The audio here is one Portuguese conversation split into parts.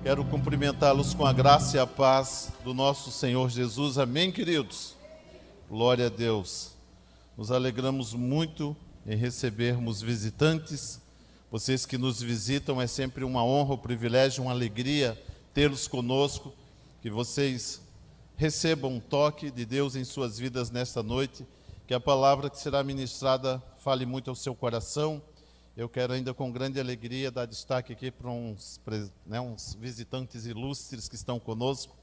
Quero cumprimentá-los com a graça e a paz do nosso Senhor Jesus. Amém, queridos? Glória a Deus. Nos alegramos muito em recebermos visitantes. Vocês que nos visitam, é sempre uma honra, um privilégio, uma alegria tê-los conosco. Que vocês recebam um toque de Deus em suas vidas nesta noite. Que a palavra que será ministrada fale muito ao seu coração. Eu quero ainda com grande alegria dar destaque aqui para uns visitantes ilustres que estão conosco,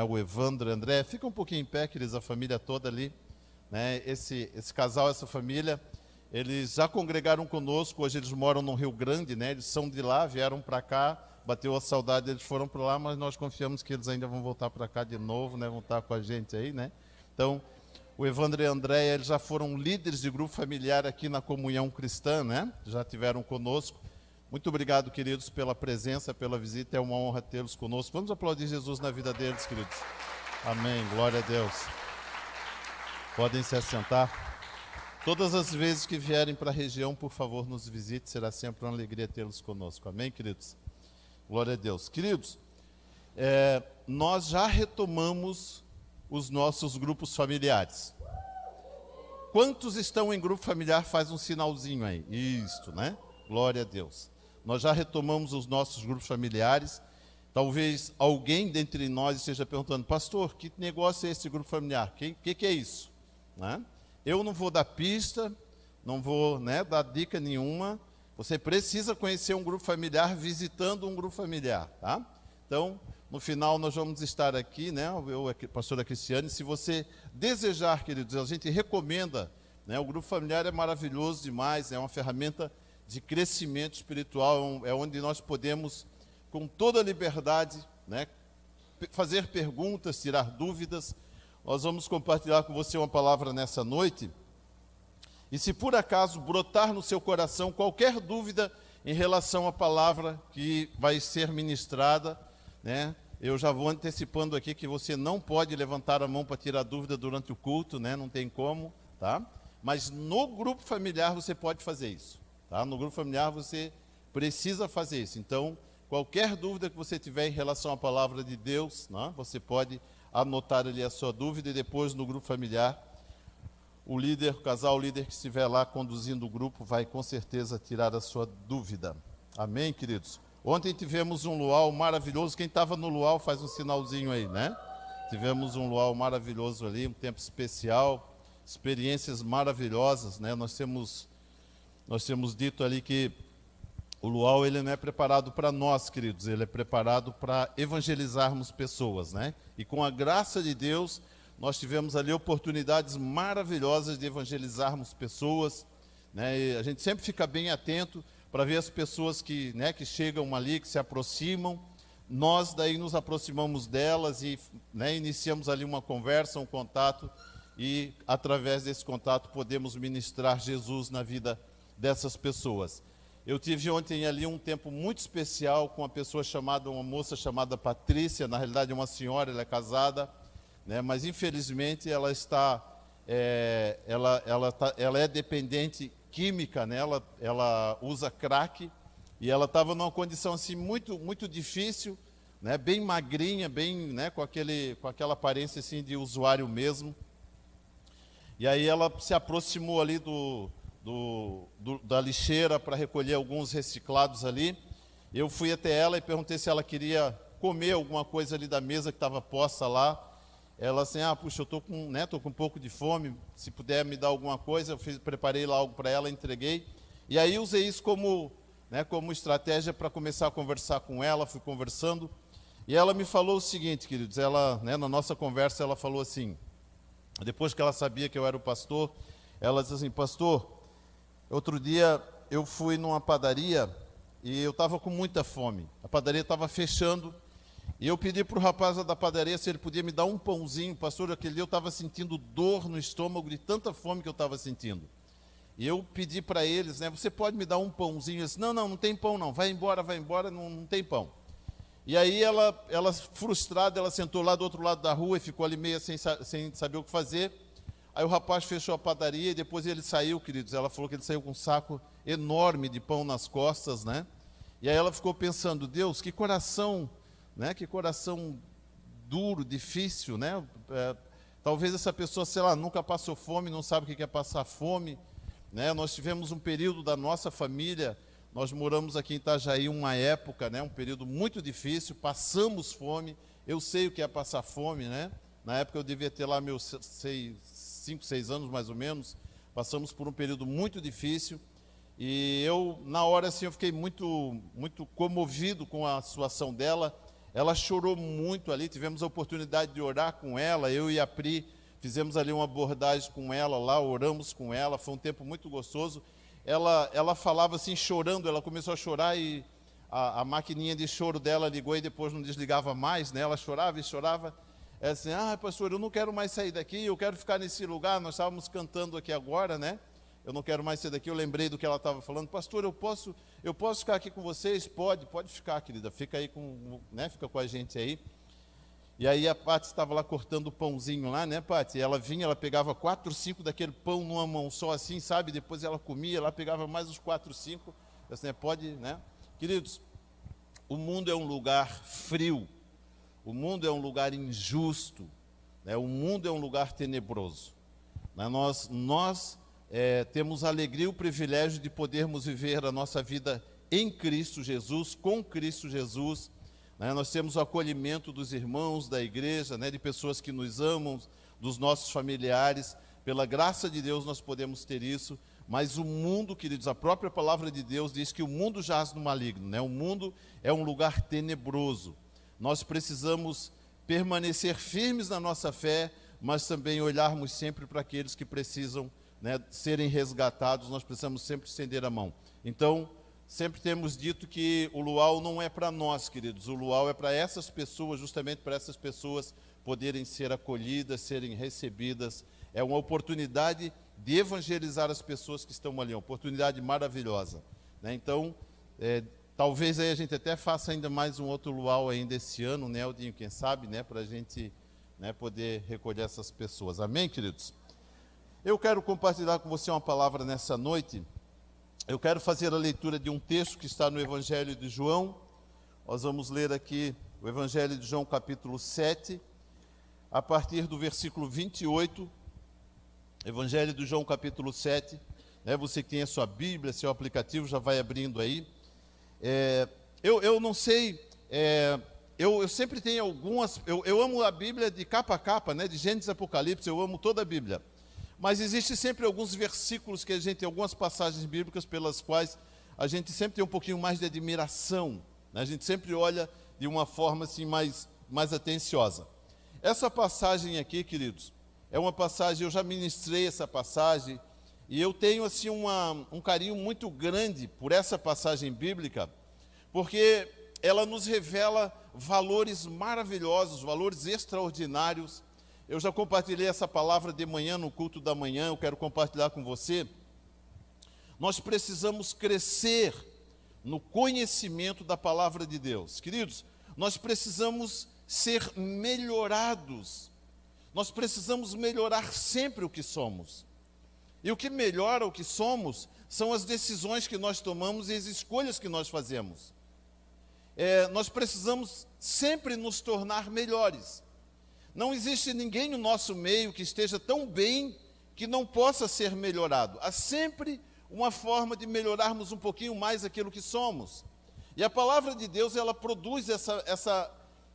o Evandro e André. Fica um pouquinho em pé, queridos, a família toda ali. Esse casal, essa família, eles já congregaram conosco, hoje eles moram no Rio Grande, eles são de lá, vieram para cá, bateu a saudade, eles foram para lá, mas nós confiamos que eles ainda vão voltar para cá de novo, vão estar com a gente aí, Então, o Evandro e a Andréia, eles já foram líderes de grupo familiar aqui na Comunhão Cristã, Já tiveram conosco. Muito obrigado, queridos, pela presença, pela visita. É uma honra tê-los conosco. Vamos aplaudir Jesus na vida deles, queridos. Amém. Glória a Deus. Podem se assentar. Todas as vezes que vierem para a região, por favor, nos visite. Será sempre uma alegria tê-los conosco. Amém, queridos? Glória a Deus. Queridos, nós já retomamos os nossos grupos familiares. Quantos estão em grupo familiar? Faz um sinalzinho aí. Isto, Glória a Deus. Nós já retomamos os nossos grupos familiares. Talvez alguém dentre nós esteja perguntando: pastor, que negócio é esse grupo familiar? Que é isso? Eu não vou dar pista, não vou dar dica nenhuma. Você precisa conhecer um grupo familiar visitando um grupo familiar, tá? Então, no final, nós vamos estar aqui, eu e a pastora Cristiane. Se você desejar, queridos, a gente recomenda, o grupo familiar é maravilhoso demais, é uma ferramenta de crescimento espiritual, é onde nós podemos, com toda a liberdade, fazer perguntas, tirar dúvidas. Nós vamos compartilhar com você uma palavra nessa noite. E se por acaso brotar no seu coração qualquer dúvida em relação à palavra que vai ser ministrada, eu já vou antecipando aqui que você não pode levantar a mão para tirar dúvida durante o culto, não tem como, tá? Mas no grupo familiar você pode fazer isso, tá? No grupo familiar você precisa fazer isso. Então, qualquer dúvida que você tiver em relação à palavra de Deus, você pode anotar ali a sua dúvida e depois no grupo familiar, o casal líder que estiver lá conduzindo o grupo vai com certeza tirar a sua dúvida. Amém, queridos? Ontem tivemos um luau maravilhoso. Quem estava no luau faz um sinalzinho aí, Tivemos um luau maravilhoso ali, um tempo especial, experiências maravilhosas, Nós temos dito ali que o luau ele não é preparado para nós, queridos, ele é preparado para evangelizarmos pessoas, E com a graça de Deus, nós tivemos ali oportunidades maravilhosas de evangelizarmos pessoas, E a gente sempre fica bem atento para ver as pessoas que chegam ali, que se aproximam. Nós daí nos aproximamos delas e iniciamos ali uma conversa, um contato, e através desse contato podemos ministrar Jesus na vida dessas pessoas. Eu tive ontem ali um tempo muito especial com uma moça chamada Patrícia. Na realidade é uma senhora, ela é casada, mas infelizmente ela é dependente química, ela usa crack, e ela estava numa condição assim muito, muito difícil, bem magrinha, bem, com aquela aparência assim de usuário mesmo. E aí ela se aproximou ali da lixeira para recolher alguns reciclados ali. Eu fui até ela e perguntei se ela queria comer alguma coisa ali da mesa que estava posta lá. Ela assim: puxa, eu estou com um pouco de fome, se puder me dar alguma coisa. Eu preparei lá algo para ela, entreguei. E aí usei isso como estratégia para começar a conversar com ela. Fui conversando. E ela me falou o seguinte, queridos, na nossa conversa ela falou assim, depois que ela sabia que eu era o pastor, ela disse assim: pastor, outro dia eu fui numa padaria e eu estava com muita fome. A padaria estava fechando. E eu pedi para o rapaz da padaria se ele podia me dar um pãozinho. Pastor, aquele dia eu estava sentindo dor no estômago de tanta fome que eu estava sentindo. E eu pedi para eles, você pode me dar um pãozinho? Eles disseram: não tem pão não, vai embora, não tem pão. E aí ela frustrada, ela sentou lá do outro lado da rua e ficou ali meio sem saber o que fazer. Aí o rapaz fechou a padaria e depois ele saiu, queridos. Ela falou que ele saiu com um saco enorme de pão nas costas, E aí ela ficou pensando: Deus, que coração né? Que coração duro, difícil, né? Talvez essa pessoa, sei lá, nunca passou fome, não sabe o que é passar fome, né? Nós tivemos um período da nossa família, nós moramos aqui em Itajaí uma época, né? Um período muito difícil, passamos fome, eu sei o que é passar fome, né? Na época eu devia ter lá meus 5, 6 anos mais ou menos, passamos por um período muito difícil, e eu, na hora assim, eu fiquei muito comovido com a situação dela. Ela chorou muito ali, tivemos a oportunidade de orar com ela, eu e a Pri fizemos ali uma abordagem com ela lá, oramos com ela, foi um tempo muito gostoso. Ela falava assim, chorando, ela começou a chorar e a maquininha de choro dela ligou e depois não desligava mais, né? Ela chorava e chorava. Ela assim, pastor, eu não quero mais sair daqui, eu quero ficar nesse lugar, nós estávamos cantando aqui agora, né? Eu não quero mais sair daqui, eu lembrei do que ela estava falando. Pastor, eu posso ficar aqui com vocês? Pode ficar, querida, fica aí fica com a gente aí. E aí a Paty estava lá cortando o pãozinho lá, né, Paty? Ela vinha, ela pegava 4, 5 daquele pão numa mão só assim, sabe? Depois ela comia, ela pegava mais uns 4, 5. Assim, pode, né? Queridos, o mundo é um lugar frio, o mundo é um lugar injusto, né? O mundo é um lugar tenebroso. Né? Nós temos a alegria e o privilégio de podermos viver a nossa vida em Cristo Jesus, com Cristo Jesus. Né? Nós temos o acolhimento dos irmãos da igreja, né? De pessoas que nos amam, dos nossos familiares. Pela graça de Deus nós podemos ter isso. Mas o mundo, queridos, a própria palavra de Deus diz que o mundo jaz no maligno, né? O mundo é um lugar tenebroso. Nós precisamos permanecer firmes na nossa fé, mas também olharmos sempre para aqueles que precisam, né, serem resgatados. Nós precisamos sempre estender a mão. Então, sempre temos dito que o luau não é para nós, queridos. O luau é para essas pessoas, justamente para essas pessoas poderem ser acolhidas, serem recebidas. É uma oportunidade de evangelizar as pessoas que estão ali, uma oportunidade maravilhosa, né? Então, talvez aí a gente até faça ainda mais um outro luau ainda esse ano, né, Aldinho, quem sabe, né, para a gente, né, poder recolher essas pessoas. Amém, queridos? Eu quero compartilhar com você uma palavra nessa noite. Eu quero fazer a leitura de um texto que está no Evangelho de João. Nós vamos ler aqui o Evangelho de João, capítulo 7, a partir do versículo 28. Evangelho de João, capítulo 7. Né, você que tem a sua Bíblia, seu aplicativo, já vai abrindo aí. Eu não sei, eu sempre tenho algumas... Eu amo a Bíblia de capa a capa, né, de Gênesis a Apocalipse, eu amo toda a Bíblia. Mas existe sempre alguns versículos que a gente, algumas passagens bíblicas pelas quais a gente sempre tem um pouquinho mais de admiração, né? A gente sempre olha de uma forma assim mais atenciosa. Essa passagem aqui, queridos, é uma passagem, eu já ministrei essa passagem, e eu tenho assim um carinho muito grande por essa passagem bíblica, porque ela nos revela valores maravilhosos, valores extraordinários. Eu já compartilhei essa palavra de manhã no culto da manhã, eu quero compartilhar com você. Nós precisamos crescer no conhecimento da palavra de Deus. Queridos, nós precisamos ser melhorados. Nós precisamos melhorar sempre o que somos. E o que melhora o que somos são as decisões que nós tomamos e as escolhas que nós fazemos. Nós precisamos sempre nos tornar melhores. Não existe ninguém no nosso meio que esteja tão bem que não possa ser melhorado. Há sempre uma forma de melhorarmos um pouquinho mais aquilo que somos. E a palavra de Deus, ela produz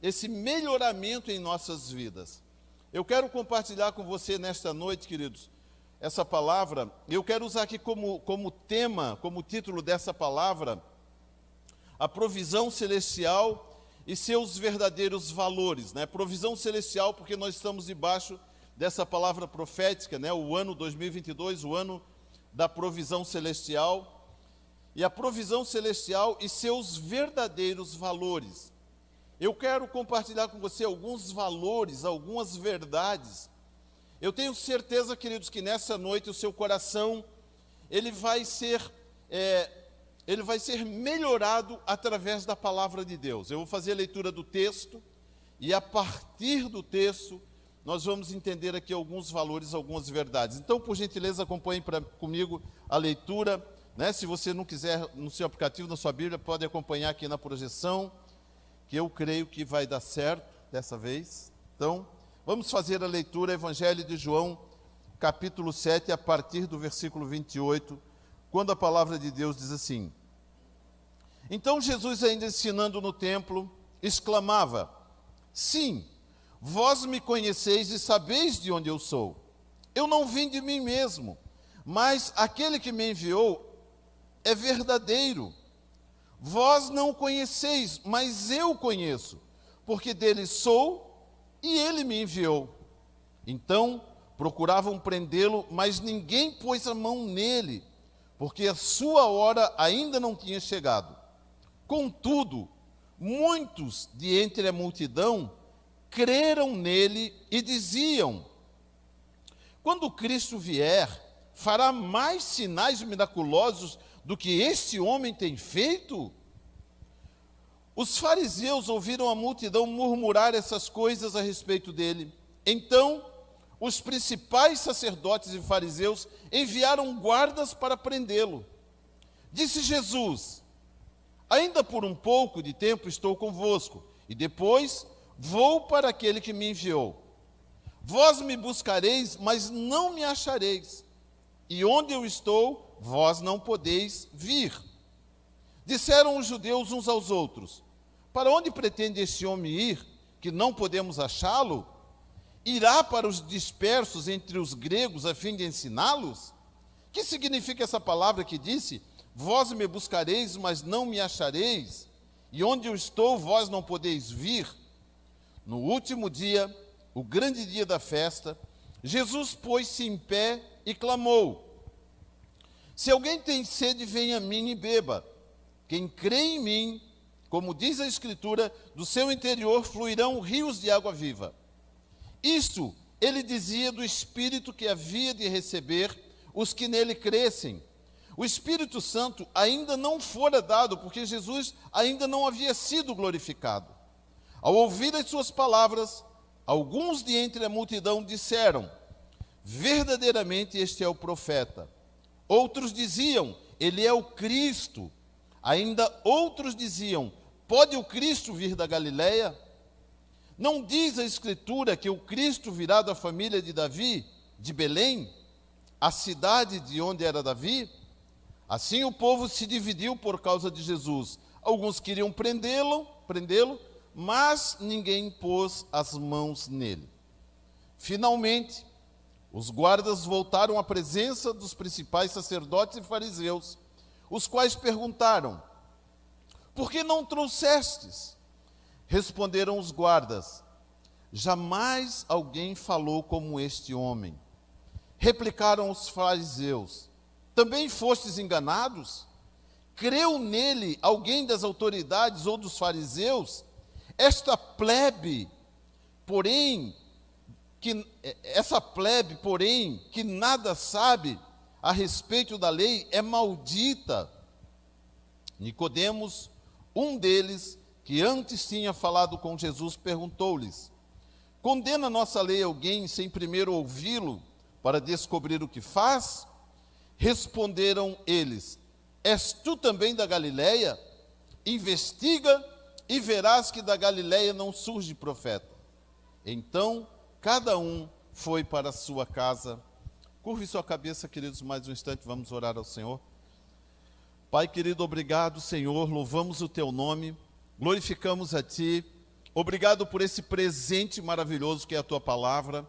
esse melhoramento em nossas vidas. Eu quero compartilhar com você nesta noite, queridos, essa palavra. Eu quero usar aqui como tema, como título dessa palavra, a provisão celestial e seus verdadeiros valores, né? Provisão celestial, porque nós estamos debaixo dessa palavra profética, né? O ano 2022, o ano da provisão celestial. E a provisão celestial e seus verdadeiros valores. Eu quero compartilhar com você alguns valores, algumas verdades. Eu tenho certeza, queridos, que nessa noite o seu coração, ele vai ser melhorado através da palavra de Deus. Eu vou fazer a leitura do texto, e a partir do texto, nós vamos entender aqui alguns valores, algumas verdades. Então, por gentileza, acompanhe comigo a leitura, né? Se você não quiser, no seu aplicativo, na sua Bíblia, pode acompanhar aqui na projeção. que eu creio que vai dar certo dessa vez. Então, vamos fazer a leitura, Evangelho de João, capítulo 7, a partir do versículo 28, quando a palavra de Deus diz assim: Então Jesus, ainda ensinando no templo, exclamava: Sim, vós me conheceis e sabeis de onde eu sou. Eu não vim de mim mesmo, mas aquele que me enviou é verdadeiro. Vós não o conheceis, mas eu o conheço, porque dele sou e ele me enviou. Então procuravam prendê-lo, mas ninguém pôs a mão nele, porque a sua hora ainda não tinha chegado. Contudo, muitos de entre a multidão creram nele e diziam: Quando Cristo vier, fará mais sinais miraculosos do que este homem tem feito? Os fariseus ouviram a multidão murmurar essas coisas a respeito dele. Então, os principais sacerdotes e fariseus enviaram guardas para prendê-lo. Disse Jesus: Ainda por um pouco de tempo estou convosco, e depois vou para aquele que me enviou. Vós me buscareis, mas não me achareis. E onde eu estou, vós não podeis vir. Disseram os judeus uns aos outros: Para onde pretende esse homem ir, que não podemos achá-lo? Irá para os dispersos entre os gregos a fim de ensiná-los? Que significa essa palavra que disse: Vós me buscareis, mas não me achareis? E onde eu estou, vós não podeis vir? No último dia, o grande dia da festa, Jesus pôs-se em pé e clamou: Se alguém tem sede, venha a mim e beba. Quem crê em mim, como diz a Escritura, do seu interior fluirão rios de água viva. Isto ele dizia do Espírito que havia de receber os que nele crescem. O Espírito Santo ainda não fora dado, porque Jesus ainda não havia sido glorificado. Ao ouvir as suas palavras, alguns de entre a multidão disseram: Verdadeiramente este é o profeta. Outros diziam: Ele é o Cristo. Ainda outros diziam: Pode o Cristo vir da Galileia? Não diz a Escritura que o Cristo virá da família de Davi, de Belém, a cidade de onde era Davi? Assim o povo se dividiu por causa de Jesus. Alguns queriam prendê-lo, mas ninguém pôs as mãos nele. Finalmente, os guardas voltaram à presença dos principais sacerdotes e fariseus, os quais perguntaram: Por que não trouxestes? Responderam os guardas: Jamais alguém falou como este homem. Replicaram os fariseus: Também fostes enganados? Creu nele alguém das autoridades ou dos fariseus? Essa plebe, porém, que nada sabe a respeito da lei, é maldita. Nicodemos, um deles, que antes tinha falado com Jesus, perguntou-lhes: Condena nossa lei alguém sem primeiro ouvi-lo, para descobrir o que faz? Responderam eles: És tu também da Galileia? Investiga e verás que da Galileia não surge profeta. Então, cada um foi para a sua casa. Curve sua cabeça, queridos, mais um instante, vamos orar ao Senhor. Pai querido, obrigado, Senhor, louvamos o teu nome, glorificamos a ti. Obrigado por esse presente maravilhoso que é a tua palavra.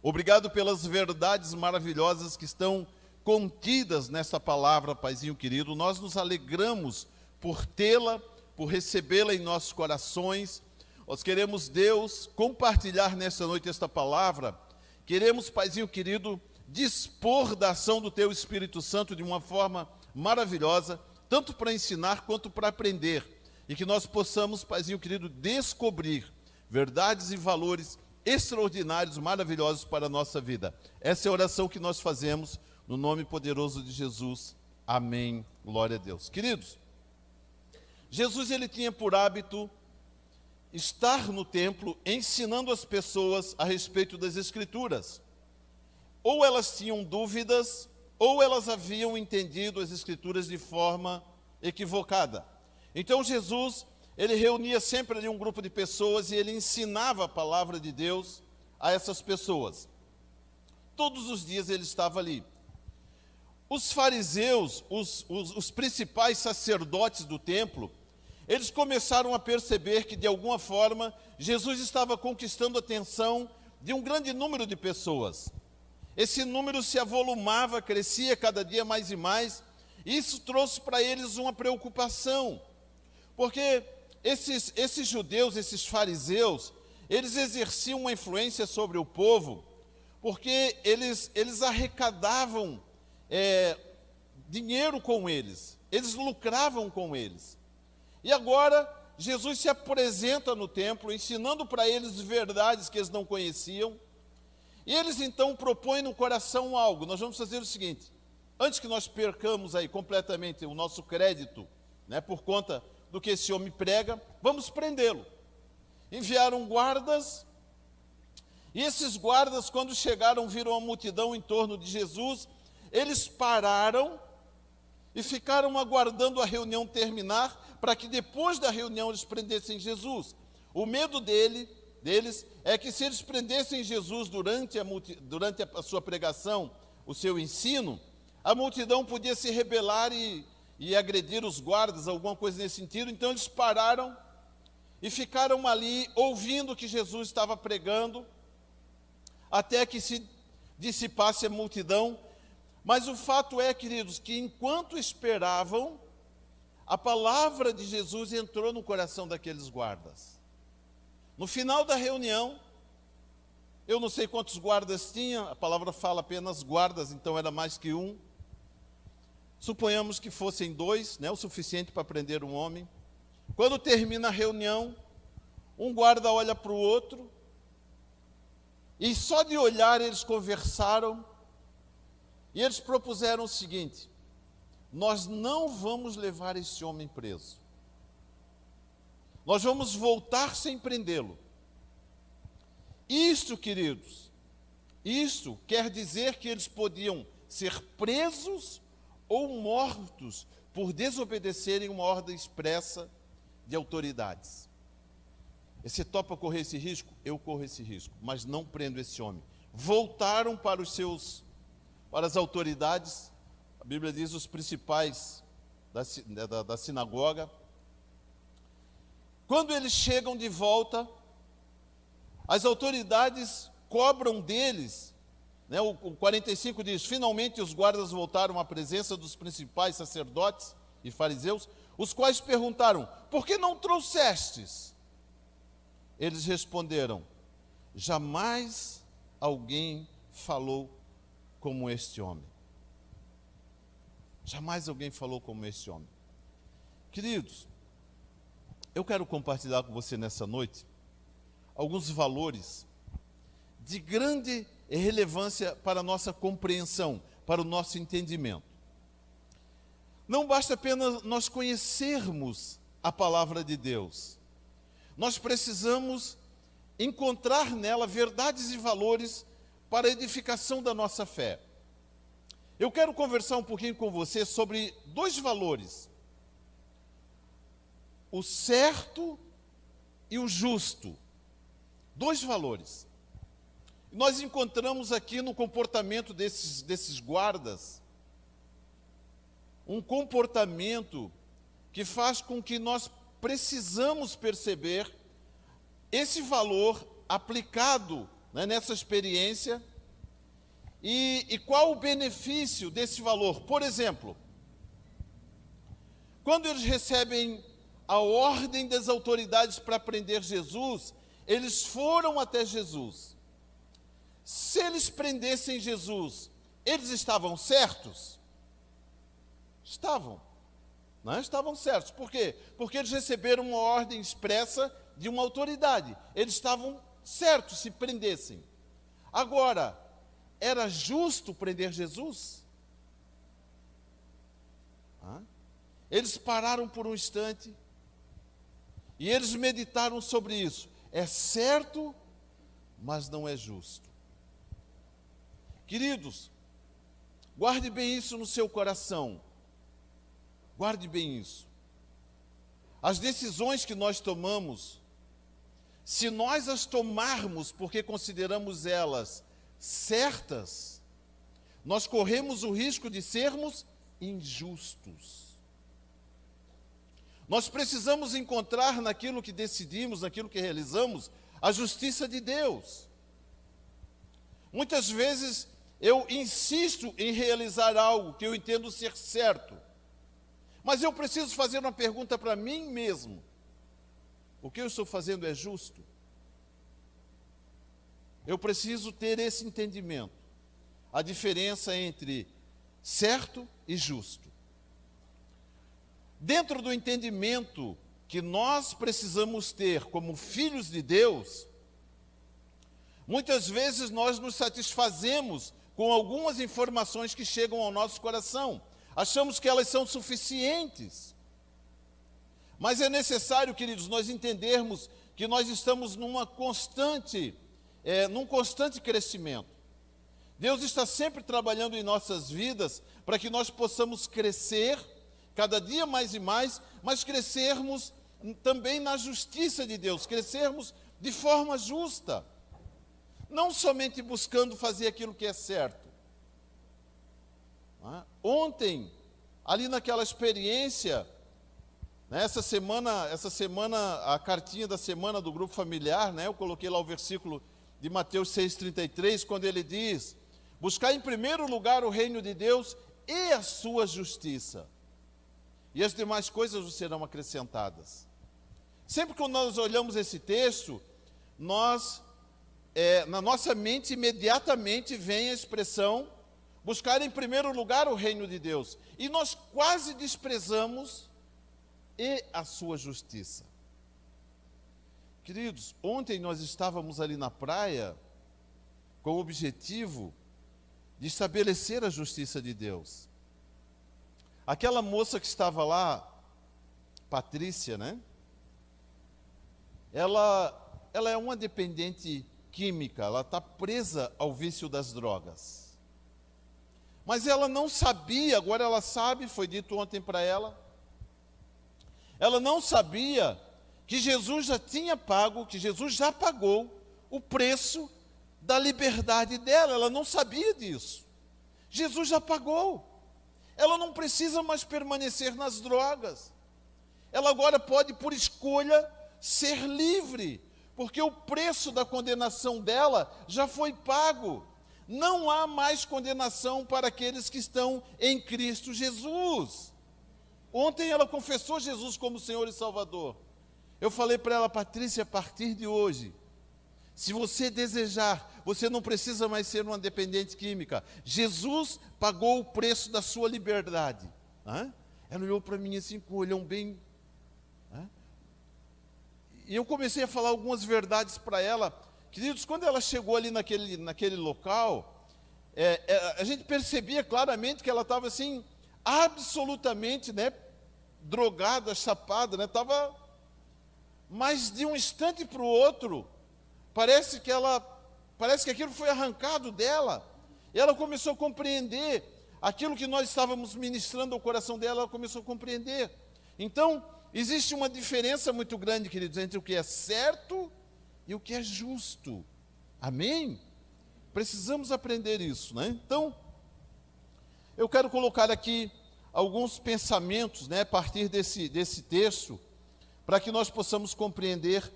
Obrigado pelas verdades maravilhosas que estão contidas nessa palavra, Paizinho querido. Nós nos alegramos por tê-la, por recebê-la em nossos corações. Nós queremos, Deus, compartilhar nesta noite esta palavra. Queremos, Paizinho querido, dispor da ação do teu Espírito Santo de uma forma maravilhosa, tanto para ensinar quanto para aprender. E que nós possamos, Paizinho querido, descobrir verdades e valores extraordinários, maravilhosos para a nossa vida. Essa é a oração que nós fazemos no nome poderoso de Jesus. Amém. Glória a Deus. Queridos, Jesus, ele tinha por hábito estar no templo ensinando as pessoas a respeito das Escrituras. Ou elas tinham dúvidas, ou elas haviam entendido as Escrituras de forma equivocada. Então Jesus, ele reunia sempre ali um grupo de pessoas e ele ensinava a palavra de Deus a essas pessoas. Todos os dias ele estava ali. Os fariseus, os principais sacerdotes do templo, eles começaram a perceber que, de alguma forma, Jesus estava conquistando a atenção de um grande número de pessoas. Esse número se avolumava, crescia cada dia mais e mais, e isso trouxe para eles uma preocupação, porque esses judeus, esses fariseus, eles exerciam uma influência sobre o povo, porque eles arrecadavam dinheiro com eles lucravam com eles. E agora, Jesus se apresenta no templo, ensinando para eles verdades que eles não conheciam, e eles então propõem no coração algo. Nós vamos fazer o seguinte: antes que nós percamos aí completamente o nosso crédito, né, por conta do que esse homem prega, vamos prendê-lo. Enviaram guardas, e esses guardas, quando chegaram, viram a multidão em torno de Jesus, eles pararam e ficaram aguardando a reunião terminar, para que depois da reunião eles prendessem Jesus. O medo deles é que, se eles prendessem Jesus durante a sua pregação, o seu ensino, a multidão podia se rebelar e agredir os guardas, alguma coisa nesse sentido. Então eles pararam e ficaram ali ouvindo o que Jesus estava pregando, até que se dissipasse a multidão. Mas o fato é, queridos, que enquanto esperavam, a palavra de Jesus entrou no coração daqueles guardas. No final da reunião, eu não sei quantos guardas tinha, a palavra fala apenas guardas, então era mais que um. Suponhamos que fossem 2, né, o suficiente para prender um homem. Quando termina a reunião, um guarda olha para o outro, e só de olhar eles conversaram, e eles propuseram o seguinte: nós não vamos levar esse homem preso. Nós vamos voltar sem prendê-lo. Isto, queridos, isto quer dizer que eles podiam ser presos ou mortos por desobedecerem uma ordem expressa de autoridades. Você topa correr esse risco? Eu corro esse risco, mas não prendo esse homem. Voltaram para as autoridades, a Bíblia diz os principais da sinagoga. Quando eles chegam de volta, as autoridades cobram deles, né, o 45 diz: finalmente os guardas voltaram à presença dos principais sacerdotes e fariseus, os quais perguntaram: por que não trouxestes? Eles responderam: jamais alguém falou como este homem. Jamais alguém falou como este homem. Queridos, eu quero compartilhar com você nessa noite alguns valores de grande relevância para a nossa compreensão, para o nosso entendimento. Não basta apenas nós conhecermos a palavra de Deus. Nós precisamos encontrar nela verdades e valores para a edificação da nossa fé. Eu quero conversar um pouquinho com você sobre 2 valores: o certo e o justo. 2 valores. Nós encontramos aqui no comportamento desses guardas um comportamento que faz com que nós precisamos perceber esse valor aplicado, né, nessa experiência, e qual o benefício desse valor. Por exemplo, quando eles recebem a ordem das autoridades para prender Jesus, eles foram até Jesus. Se eles prendessem Jesus, eles estavam certos? Estavam. Não estavam certos. Por quê? Porque eles receberam uma ordem expressa de uma autoridade. Eles estavam certos se prendessem. Agora, era justo prender Jesus? Eles pararam por um instante e eles meditaram sobre isso. É certo, mas não é justo. Queridos, guarde bem isso no seu coração. Guarde bem isso. as decisões que nós tomamos, se nós as tomarmos porque consideramos elas certas, nós corremos o risco de sermos injustos. Nós precisamos encontrar naquilo que decidimos, naquilo que realizamos, a justiça de Deus. Muitas vezes eu insisto em realizar algo que eu entendo ser certo, mas eu preciso fazer uma pergunta para mim mesmo: o que eu estou fazendo é justo? Eu preciso ter esse entendimento, a diferença entre certo e justo. Dentro do entendimento que nós precisamos ter como filhos de Deus, muitas vezes nós nos satisfazemos com algumas informações que chegam ao nosso coração. Achamos que elas são suficientes. Mas é necessário, queridos, nós entendermos que nós estamos num constante crescimento. Deus está sempre trabalhando em nossas vidas para que nós possamos crescer cada dia mais e mais, mas crescermos também na justiça de Deus, crescermos de forma justa, não somente buscando fazer aquilo que é certo. Ontem, ali naquela experiência, essa semana, a cartinha da semana do grupo familiar, eu coloquei lá o versículo de Mateus 6,33, quando ele diz: buscar em primeiro lugar o reino de Deus e a sua justiça, e as demais coisas vos serão acrescentadas. Sempre que nós olhamos esse texto, na nossa mente imediatamente vem a expressão buscar em primeiro lugar o reino de Deus, e nós quase desprezamos e a sua justiça. Queridos, ontem nós estávamos ali na praia com o objetivo de estabelecer a justiça de Deus. Aquela moça que estava lá, Patrícia, ela é uma dependente química, ela está presa ao vício das drogas. Mas ela não sabia, agora ela sabe, foi dito ontem para ela. Ela não sabia que Jesus já tinha pago, que Jesus já pagou o preço da liberdade dela. Ela não sabia disso. Jesus já pagou. Ela não precisa mais permanecer nas drogas. Ela agora pode, por escolha, ser livre, porque o preço da condenação dela já foi pago. Não há mais condenação para aqueles que estão em Cristo Jesus. Ontem ela confessou Jesus como Senhor e Salvador. Eu falei para ela: Patrícia, a partir de hoje, se você desejar, você não precisa mais ser uma dependente química. Jesus pagou o preço da sua liberdade. Ela olhou para mim assim, com o olhão bem... E eu comecei a falar algumas verdades para ela. Queridos, quando ela chegou ali naquele local, a gente percebia claramente que ela estava assim, absolutamente drogada, chapada, estava... Mas de um instante para o outro, parece que aquilo foi arrancado dela. E ela começou a compreender aquilo que nós estávamos ministrando ao coração dela, ela começou a compreender. Então, existe uma diferença muito grande, queridos, entre o que é certo e o que é justo. Amém? Precisamos aprender isso, Então, eu quero colocar aqui alguns pensamentos, a partir desse texto, para que nós possamos compreender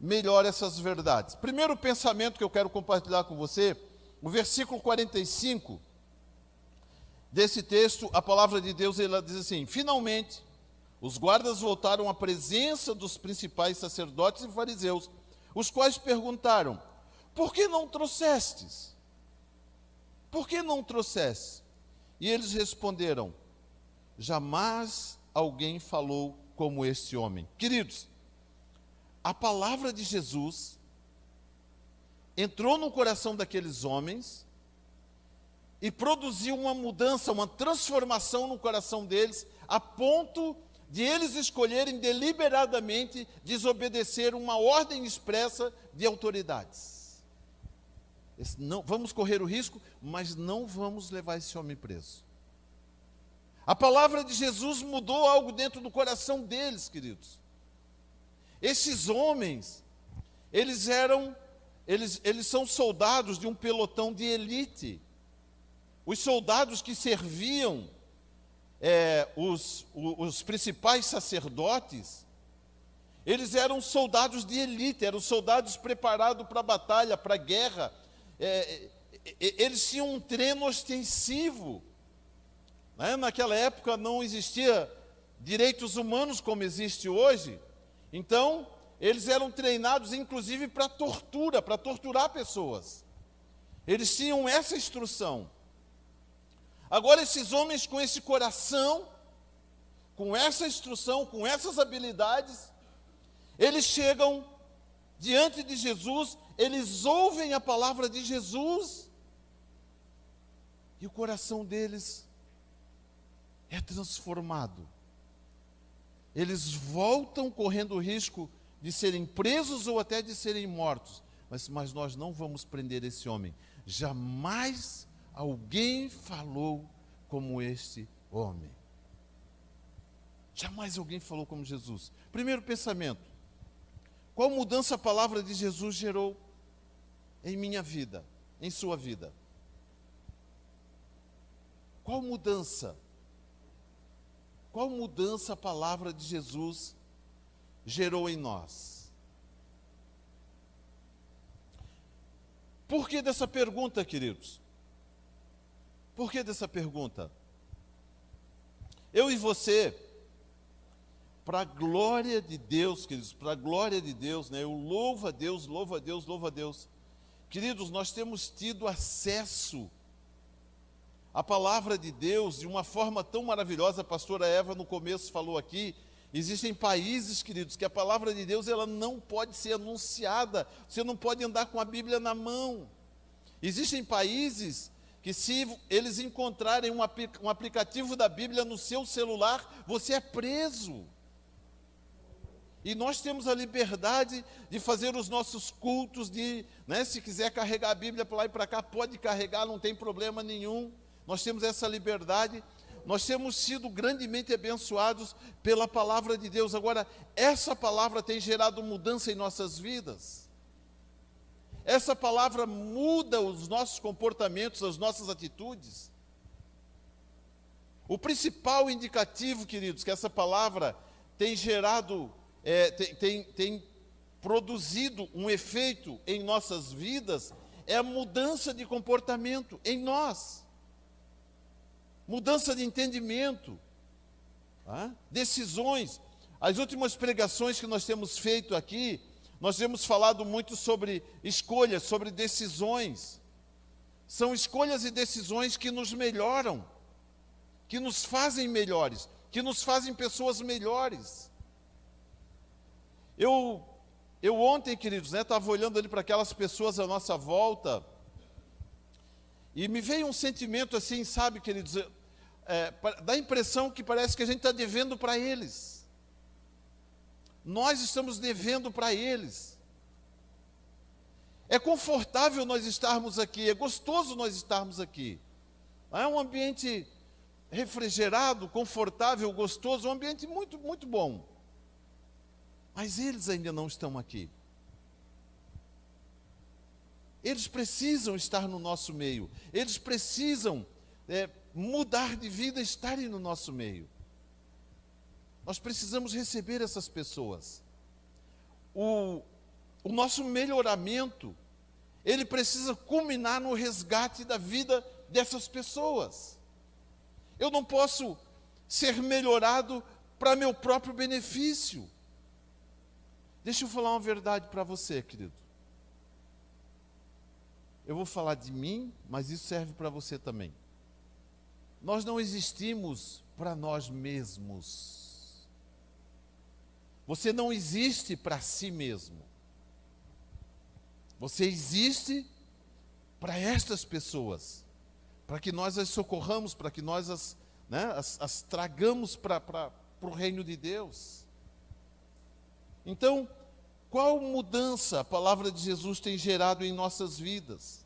melhor essas verdades. Primeiro pensamento que eu quero compartilhar com você, o versículo 45 desse texto, a palavra de Deus, ela diz assim: finalmente, os guardas voltaram à presença dos principais sacerdotes e fariseus, os quais perguntaram: por que não trouxestes? Por que não trouxeste? E eles responderam: jamais alguém falou como este homem. Queridos, a palavra de Jesus entrou no coração daqueles homens e produziu uma mudança, uma transformação no coração deles, a ponto de eles escolherem deliberadamente desobedecer uma ordem expressa de autoridades. Não, vamos correr o risco, mas não vamos levar esse homem preso. A palavra de Jesus mudou algo dentro do coração deles, queridos. Esses homens, eles são soldados de um pelotão de elite. Os soldados que serviam os principais sacerdotes, eles eram soldados de elite, eram soldados preparados para a batalha, para a guerra. Eles tinham um treino ostensivo. Né? Naquela época não existia direitos humanos como existe hoje. Então, eles eram treinados inclusive para tortura, para torturar pessoas. Eles tinham essa instrução. Agora, esses homens com esse coração, com essa instrução, com essas habilidades, eles chegam diante de Jesus, eles ouvem a palavra de Jesus, e o coração deles é transformado. Eles voltam correndo o risco de serem presos ou até de serem mortos. Mas nós não vamos prender esse homem. Jamais alguém falou como este homem. Jamais alguém falou como Jesus. Primeiro pensamento: qual mudança a palavra de Jesus gerou em minha vida, em sua vida? Qual mudança? Qual mudança a palavra de Jesus gerou em nós? Por que dessa pergunta, queridos? Por que dessa pergunta? Eu e você, para a glória de Deus, queridos, para a glória de Deus, né? Eu louvo a Deus, louvo a Deus, louvo a Deus. Queridos, nós temos tido acesso à palavra de Deus de uma forma tão maravilhosa. A pastora Eva no começo falou aqui, existem países, queridos, que a palavra de Deus ela não pode ser anunciada, você não pode andar com a Bíblia na mão. Existem países que, se eles encontrarem um aplicativo da Bíblia no seu celular, você é preso. E nós temos a liberdade de fazer os nossos cultos, se quiser carregar a Bíblia para lá e para cá, pode carregar, não tem problema nenhum. Nós temos essa liberdade. Nós temos sido grandemente abençoados pela palavra de Deus. Agora, essa palavra tem gerado mudança em nossas vidas. Essa palavra muda os nossos comportamentos, as nossas atitudes. O principal indicativo, queridos, que essa palavra tem gerado, tem produzido um efeito em nossas vidas, é a mudança de comportamento em nós. Mudança de entendimento, decisões. As últimas pregações que nós temos feito aqui, nós temos falado muito sobre escolhas, sobre decisões. São escolhas e decisões que nos melhoram, que nos fazem melhores, que nos fazem pessoas melhores. Eu ontem, queridos, estava olhando ali para aquelas pessoas à nossa volta, e me veio um sentimento assim, sabe, queridos, dá a impressão que parece que a gente está devendo para eles. Nós estamos devendo para eles. É confortável nós estarmos aqui, é gostoso nós estarmos aqui. É um ambiente refrigerado, confortável, gostoso, um ambiente muito, muito bom. Mas eles ainda não estão aqui. Eles precisam estar no nosso meio. Eles precisam mudar de vida, estarem no nosso meio. Nós precisamos receber essas pessoas. O nosso melhoramento, ele precisa culminar no resgate da vida dessas pessoas. Eu não posso ser melhorado para meu próprio benefício. Deixa eu falar uma verdade para você, querido. Eu vou falar de mim, mas isso serve para você também. Nós não existimos para nós mesmos. Você não existe para si mesmo. Você existe para estas pessoas, para que nós as socorramos, para que nós as tragamos para o reino de Deus. Então, qual mudança a palavra de Jesus tem gerado em nossas vidas?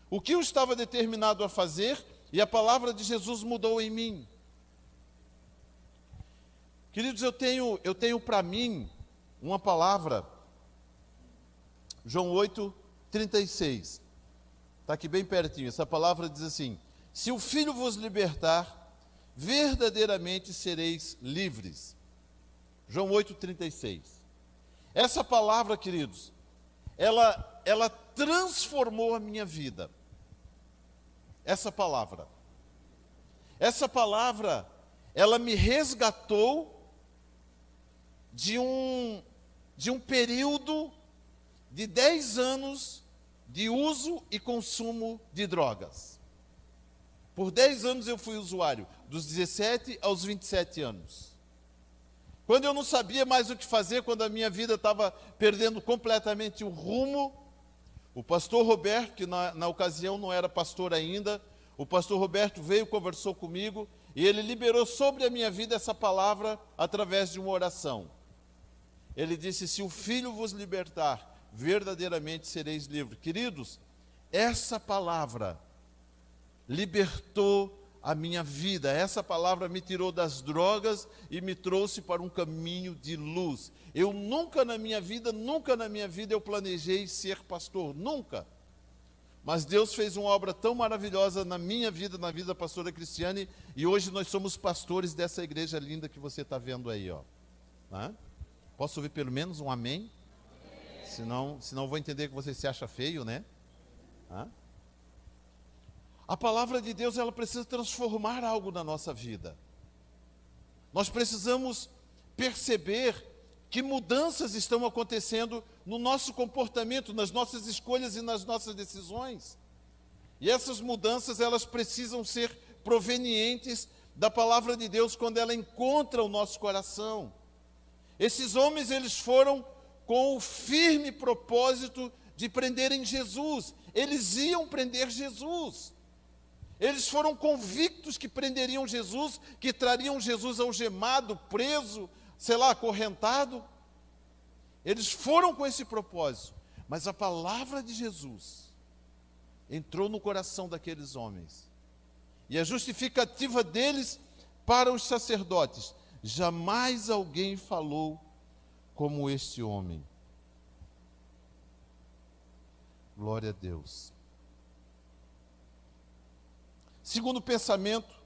O que eu estava determinado a fazer e a palavra de Jesus mudou em mim? Queridos, eu tenho para mim uma palavra, João 8:36. Está aqui bem pertinho. Essa palavra diz assim: se o Filho vos libertar, verdadeiramente sereis livres. João 8:36. Essa palavra, queridos, ela transformou a minha vida. Essa palavra, ela me resgatou de um período de 10 anos de uso e consumo de drogas. Por 10 anos eu fui usuário, dos 17 aos 27 anos. Quando eu não sabia mais o que fazer, quando a minha vida estava perdendo completamente o rumo, o pastor Roberto, que na ocasião não era pastor ainda, o pastor Roberto veio, conversou comigo, e ele liberou sobre a minha vida essa palavra através de uma oração. Ele disse: se o Filho vos libertar, verdadeiramente sereis livres. Queridos, essa palavra libertou a minha vida. Essa palavra me tirou das drogas e me trouxe para um caminho de luz. Eu nunca na minha vida eu planejei ser pastor, nunca. Mas Deus fez uma obra tão maravilhosa na minha vida, na vida da pastora Cristiane, e hoje nós somos pastores dessa igreja linda que você está vendo aí, ó. Posso ouvir pelo menos um amém? Senão eu vou entender que você se acha feio, né? A palavra de Deus, ela precisa transformar algo na nossa vida. Nós precisamos perceber que mudanças estão acontecendo no nosso comportamento, nas nossas escolhas e nas nossas decisões. E essas mudanças, elas precisam ser provenientes da palavra de Deus quando ela encontra o nosso coração. Esses homens, eles foram com o firme propósito de prenderem Jesus. Eles iam prender Jesus. Eles foram convictos que prenderiam Jesus, que trariam Jesus algemado, preso, acorrentado. Eles foram com esse propósito. Mas a palavra de Jesus entrou no coração daqueles homens. E a justificativa deles para os sacerdotes: jamais alguém falou como este homem. Glória a Deus. Segundo pensamento,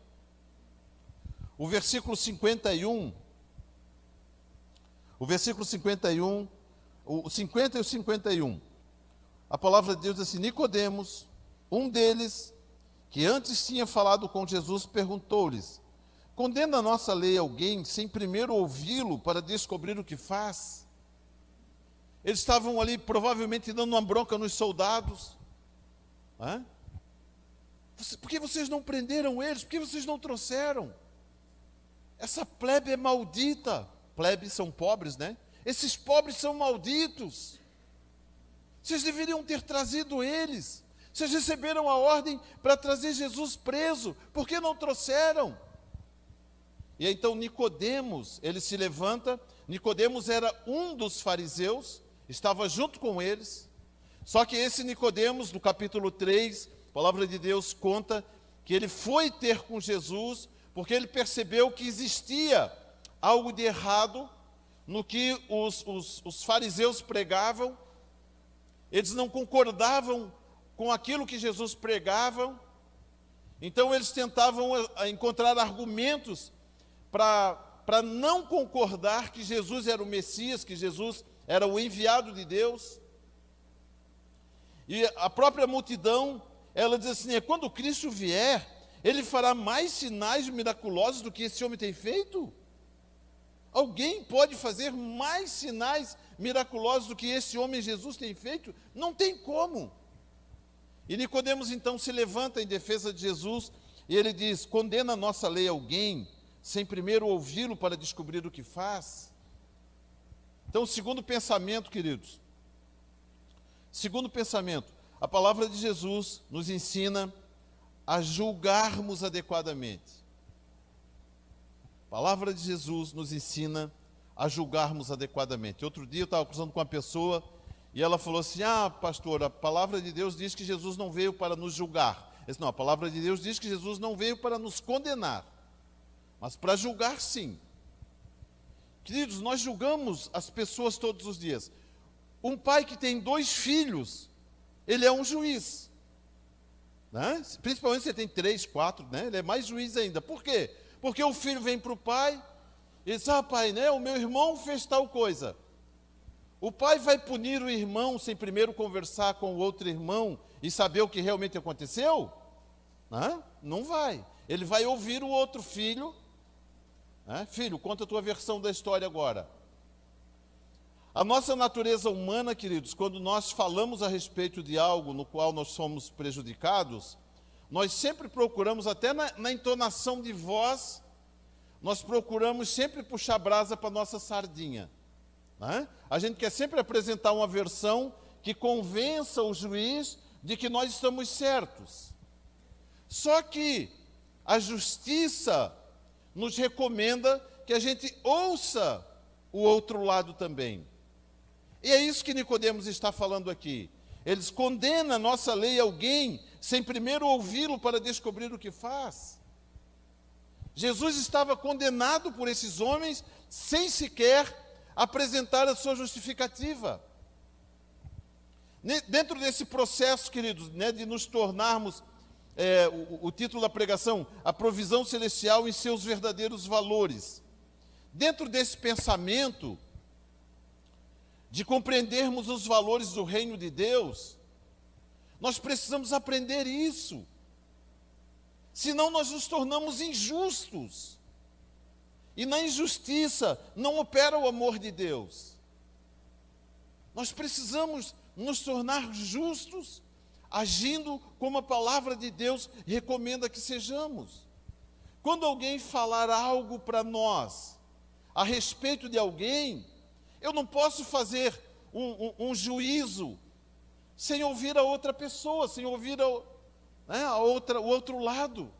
o versículo 51, o 50 e o 51, a palavra de Deus diz assim: Nicodemos, um deles, que antes tinha falado com Jesus, perguntou-lhes: condena a nossa lei alguém sem primeiro ouvi-lo para descobrir o que faz? Eles estavam ali provavelmente dando uma bronca nos soldados. Por que vocês não prenderam eles? Por que vocês não trouxeram? Essa plebe é maldita. Plebes são pobres, né? Esses pobres são malditos. Vocês deveriam ter trazido eles. Vocês receberam a ordem para trazer Jesus preso. Por que não trouxeram? E então Nicodemos, ele se levanta. Nicodemos era um dos fariseus, estava junto com eles. Só que esse Nicodemos, no capítulo 3, a palavra de Deus conta que ele foi ter com Jesus, porque ele percebeu que existia algo de errado no que os fariseus pregavam. Eles não concordavam com aquilo que Jesus pregava. Então eles tentavam encontrar argumentos para não concordar que Jesus era o Messias, que Jesus era o enviado de Deus. E a própria multidão, ela diz assim: quando Cristo vier, ele fará mais sinais miraculosos do que esse homem tem feito? Alguém pode fazer mais sinais miraculosos do que esse homem Jesus tem feito? Não tem como. E Nicodemos então se levanta em defesa de Jesus e ele diz: condena a nossa lei alguém sem primeiro ouvi-lo para descobrir o que faz? Então, segundo pensamento, queridos, a palavra de Jesus nos ensina a julgarmos adequadamente. A palavra de Jesus nos ensina a julgarmos adequadamente. Outro dia eu estava conversando com uma pessoa e ela falou assim: pastor, a palavra de Deus diz que Jesus não veio para nos julgar. Eu disse: não, a palavra de Deus diz que Jesus não veio para nos condenar, mas para julgar sim. Queridos, nós julgamos as pessoas todos os dias. Um pai que tem 2 filhos, ele é um juiz. Né? Principalmente se ele tem 3, 4, né? Ele é mais juiz ainda. Por quê? Porque o filho vem para o pai e diz, pai, né, o meu irmão fez tal coisa. O pai vai punir o irmão sem primeiro conversar com o outro irmão e saber o que realmente aconteceu? Não vai. Ele vai ouvir o outro filho. Filho, conta a tua versão da história agora. A nossa natureza humana, queridos, quando nós falamos a respeito de algo no qual nós somos prejudicados, nós sempre procuramos, até na entonação de voz, nós procuramos sempre puxar brasa para a nossa sardinha. A gente quer sempre apresentar uma versão que convença o juiz de que nós estamos certos. Só que a justiça nos recomenda que a gente ouça o outro lado também. E é isso que Nicodemos está falando aqui. Eles condenam a nossa lei a alguém sem primeiro ouvi-lo para descobrir o que faz. Jesus estava condenado por esses homens sem sequer apresentar a sua justificativa. Dentro desse processo, queridos, né, de nos tornarmos, o título da pregação, a provisão celestial em seus verdadeiros valores. Dentro desse pensamento, de compreendermos os valores do reino de Deus, nós precisamos aprender isso. Senão nós nos tornamos injustos. E na injustiça não opera o amor de Deus. Nós precisamos nos tornar justos, agindo como a palavra de Deus recomenda que sejamos. Quando alguém falar algo para nós, a respeito de alguém, eu não posso fazer um juízo sem ouvir a outra pessoa, sem ouvir o outro lado.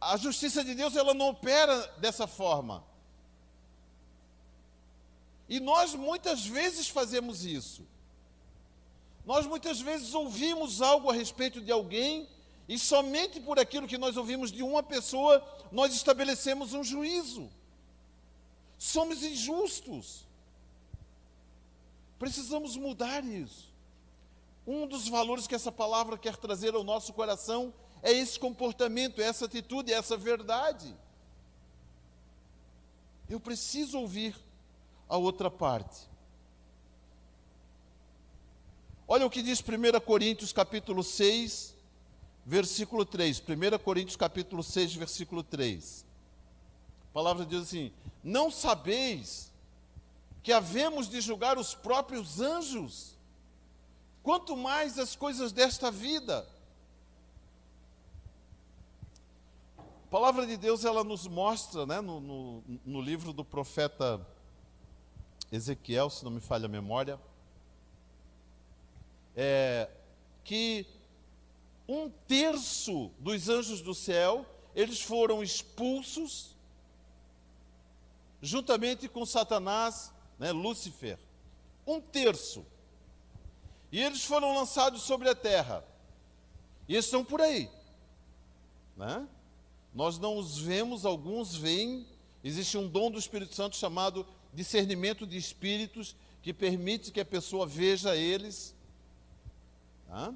A justiça de Deus, ela não opera dessa forma. E nós muitas vezes fazemos isso. Nós muitas vezes ouvimos algo a respeito de alguém e somente por aquilo que nós ouvimos de uma pessoa, nós estabelecemos um juízo. Somos injustos. Precisamos mudar isso. Um dos valores que essa palavra quer trazer ao nosso coração é esse comportamento, essa atitude, essa verdade. Eu preciso ouvir a outra parte. Olha o que diz 1 Coríntios capítulo 6, versículo 3. 1 Coríntios capítulo 6, versículo 3. A palavra diz assim: não sabeis que havemos de julgar os próprios anjos, quanto mais as coisas desta vida. A palavra de Deus, ela nos mostra, né, no livro do profeta Ezequiel, se não me falha a memória, que 1/3 dos anjos do céu, eles foram expulsos, juntamente com Satanás, né, Lúcifer. 1/3. E eles foram lançados sobre a terra. E eles estão por aí. Né? Nós não os vemos, alguns veem. Existe um dom do Espírito Santo chamado discernimento de espíritos, que permite que a pessoa veja eles. Tá?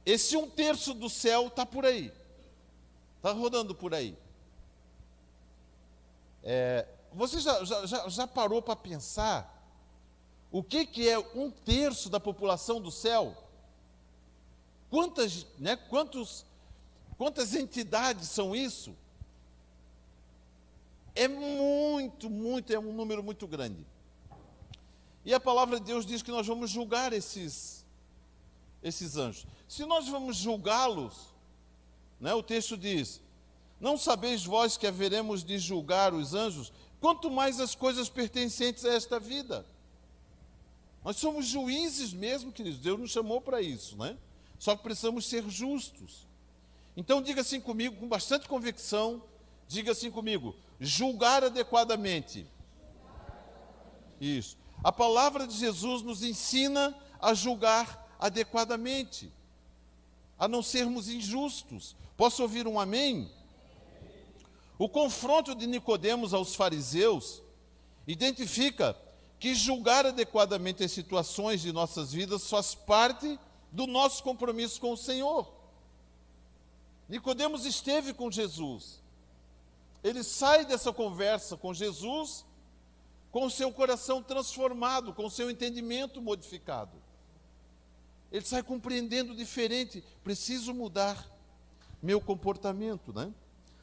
Esse 1/3 do céu está por aí. Está rodando por aí. Você já parou para pensar o que é 1/3 da população do céu? Quantas entidades são isso? É é um número muito grande. E a palavra de Deus diz que nós vamos julgar esses anjos. Se nós vamos julgá-los, né, o texto diz: não sabeis vós que haveremos de julgar os anjos, quanto mais as coisas pertencentes a esta vida. Nós somos juízes mesmo, queridos. Deus nos chamou para isso, né? Só que precisamos ser justos. Então diga assim comigo, com bastante convicção, diga assim comigo: julgar adequadamente. Isso. A palavra de Jesus nos ensina a julgar adequadamente, a não sermos injustos. Posso ouvir um amém? O confronto de Nicodemos aos fariseus identifica que julgar adequadamente as situações de nossas vidas faz parte do nosso compromisso com o Senhor. Nicodemos esteve com Jesus. Ele sai dessa conversa com Jesus com o seu coração transformado, com o seu entendimento modificado. Ele sai compreendendo diferente. Preciso mudar meu comportamento, né?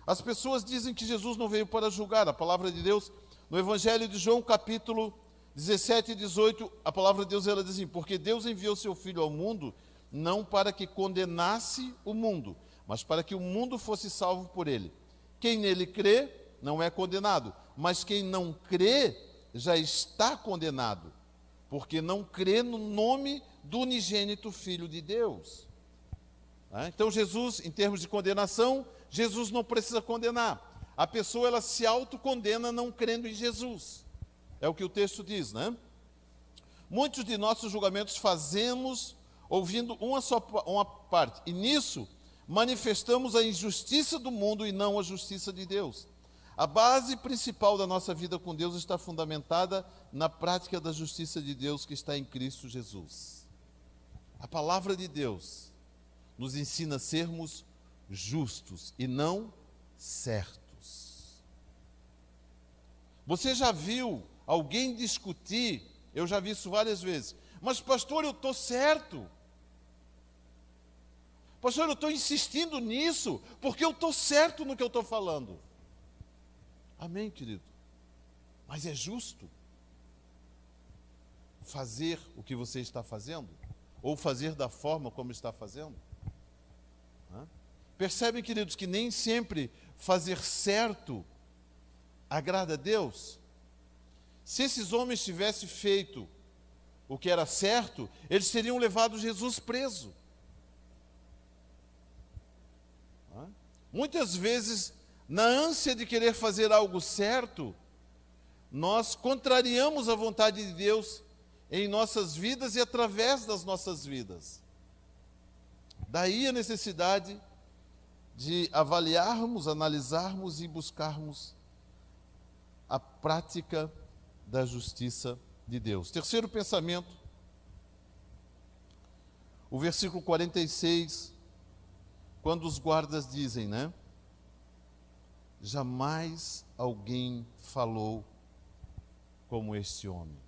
As pessoas dizem que Jesus não veio para julgar. A palavra de Deus, no Evangelho de João, capítulo 17 e 18, a palavra de Deus, ela diz assim: porque Deus enviou seu Filho ao mundo, não para que condenasse o mundo, mas para que o mundo fosse salvo por ele. Quem nele crê, não é condenado, mas quem não crê, já está condenado, porque não crê no nome do unigênito Filho de Deus. Então Jesus, em termos de condenação, Jesus não precisa condenar. A pessoa, ela se autocondena não crendo em Jesus. É o que o texto diz, né? Muitos de nossos julgamentos fazemos ouvindo uma parte, e nisso manifestamos a injustiça do mundo e não a justiça de Deus. A base principal da nossa vida com Deus está fundamentada na prática da justiça de Deus que está em Cristo Jesus. A palavra de Deus nos ensina a sermos justos e não certos. Você já viu alguém discutir? Eu já vi isso várias vezes. Mas pastor, eu estou certo. Pastor, eu estou insistindo nisso porque eu estou certo no que eu estou falando. Amém, querido? Mas é justo fazer o que você está fazendo? Ou fazer da forma como está fazendo? Percebem, queridos, que nem sempre fazer certo agrada a Deus? Se esses homens tivessem feito o que era certo, eles teriam levado Jesus preso. Muitas vezes, na ânsia de querer fazer algo certo, nós contrariamos a vontade de Deus em nossas vidas e através das nossas vidas. Daí a necessidade de avaliarmos, analisarmos e buscarmos a prática da justiça de Deus. Terceiro pensamento, o versículo 46, quando os guardas dizem, né? Jamais alguém falou como este homem.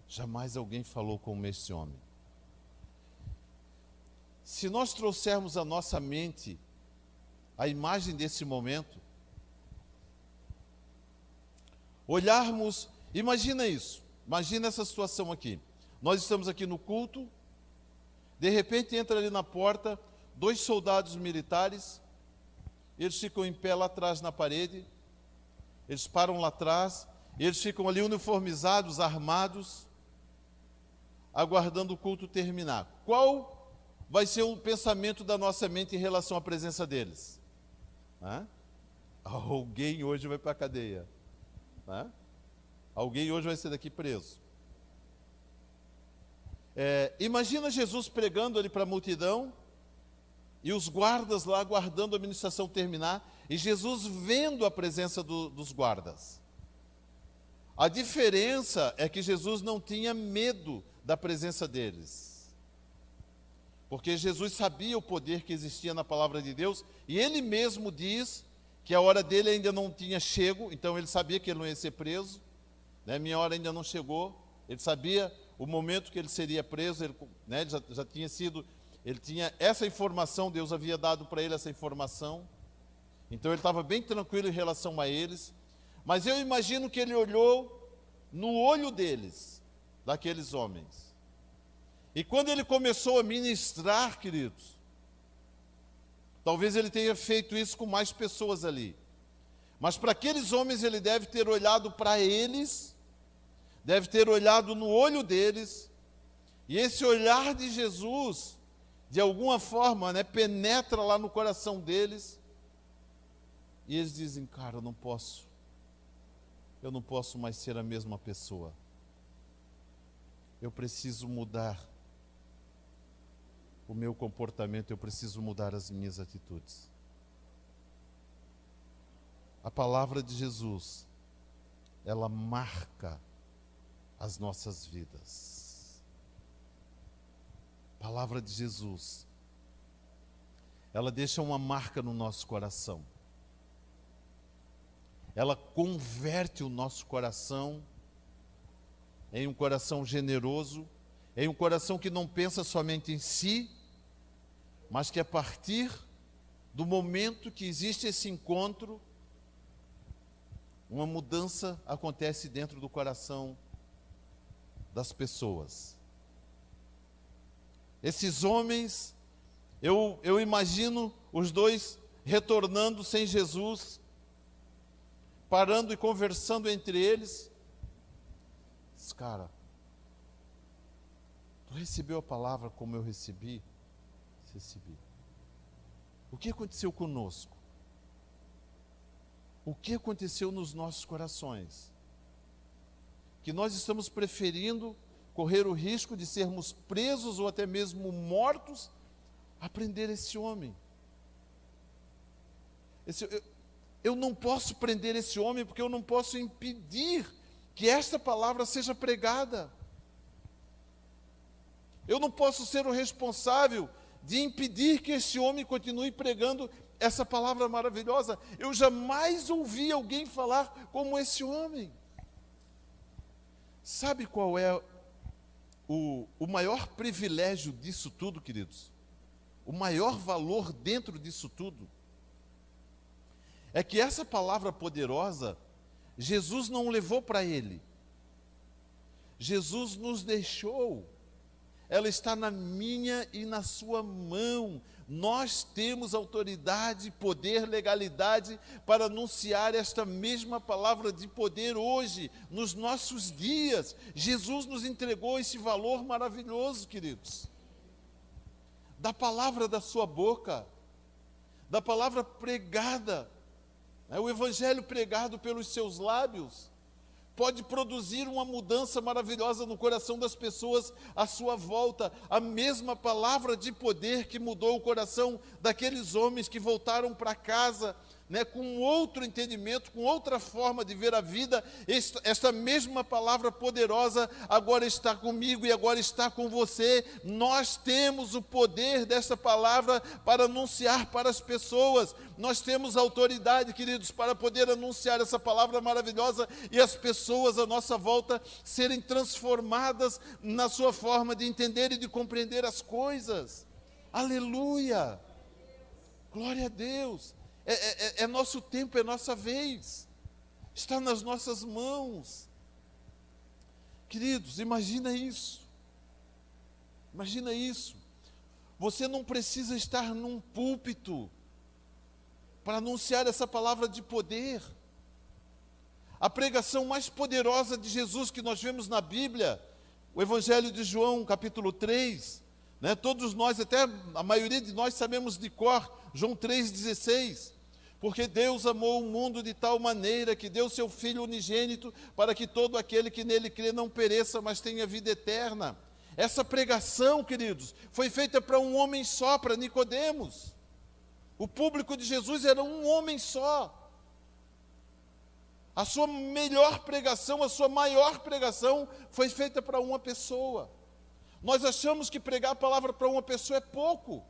Jamais alguém falou como este homem. Se nós trouxermos à nossa mente a imagem desse momento, olharmos, imagina isso, imagina essa situação aqui. Nós estamos aqui no culto, de repente entra ali na porta 2 soldados militares, eles ficam em pé lá atrás na parede, eles param lá atrás, eles ficam ali uniformizados, armados, aguardando o culto terminar. Qual vai ser o pensamento da nossa mente em relação à presença deles? Alguém hoje vai para a cadeia. Alguém hoje vai ser daqui preso. Imagina Jesus pregando ali para a multidão e os guardas lá aguardando a ministração terminar e Jesus vendo a presença dos guardas. A diferença é que Jesus não tinha medo da presença deles. Porque Jesus sabia o poder que existia na palavra de Deus, e ele mesmo diz que a hora dele ainda não tinha chego, então ele sabia que ele não ia ser preso, né? Minha hora ainda não chegou, ele sabia o momento que ele seria preso, ele, né, já tinha sido, ele tinha essa informação, Deus havia dado para ele essa informação, então ele estava bem tranquilo em relação a eles, mas eu imagino que ele olhou no olho deles, daqueles homens. E quando ele começou a ministrar, queridos, talvez ele tenha feito isso com mais pessoas ali. Mas para aqueles homens ele deve ter olhado para eles, deve ter olhado no olho deles, e esse olhar de Jesus, de alguma forma, né, penetra lá no coração deles, e eles dizem, cara, eu não posso mais ser a mesma pessoa. Eu preciso mudar o meu comportamento, eu preciso mudar as minhas atitudes. a palavra de Jesus, ela marca as nossas vidas. A palavra de Jesus, ela deixa uma marca no nosso coração. Ela converte o nosso coração em um coração generoso, em um coração que não pensa somente em si, mas que a partir do momento que existe esse encontro, uma mudança acontece dentro do coração das pessoas. Esses homens, eu imagino os dois retornando sem Jesus, parando e conversando entre eles. Cara, tu recebeu a palavra como eu recebi? Recebi. O que aconteceu conosco? O que aconteceu nos nossos corações? Que nós estamos preferindo correr o risco de sermos presos ou até mesmo mortos a prender esse homem. Eu não posso prender esse homem porque eu não posso impedir que esta palavra seja pregada. Eu não posso ser o responsável de impedir que esse homem continue pregando essa palavra maravilhosa. Eu jamais ouvi alguém falar como esse homem. Sabe qual é o maior privilégio disso tudo, queridos? O maior valor dentro disso tudo? É que essa palavra poderosa, Jesus não levou para ele. Jesus nos deixou. Ela está na minha e na sua mão. Nós temos autoridade, poder, legalidade para anunciar esta mesma palavra de poder hoje, nos nossos dias. Jesus nos entregou esse valor maravilhoso, queridos. Da palavra da sua boca, da palavra pregada, o evangelho pregado pelos seus lábios, pode produzir uma mudança maravilhosa no coração das pessoas à sua volta. A mesma palavra de poder que mudou o coração daqueles homens que voltaram para casa, com outro entendimento, com outra forma de ver a vida. Esta mesma palavra poderosa agora está comigo e agora está com você. Nós temos o poder desta palavra para anunciar para as pessoas. Nós temos autoridade, queridos, para poder anunciar essa palavra maravilhosa e as pessoas à nossa volta serem transformadas na sua forma de entender e de compreender as coisas. Aleluia! Glória a Deus! É nosso tempo, é nossa vez. Está nas nossas mãos. Queridos, imagina isso. Imagina isso. Você não precisa estar num púlpito para anunciar essa palavra de poder. A pregação mais poderosa de Jesus que nós vemos na Bíblia, o Evangelho de João, capítulo 3, todos nós, até a maioria de nós sabemos de cor, João 3,16, porque Deus amou o mundo de tal maneira que deu seu Filho unigênito para que todo aquele que nele crê não pereça, mas tenha vida eterna. Essa pregação, queridos, foi feita para um homem só, para Nicodemos. O público de Jesus era um homem só. A sua melhor pregação, a sua maior pregação foi feita para uma pessoa. Nós achamos que pregar a palavra para uma pessoa é pouco.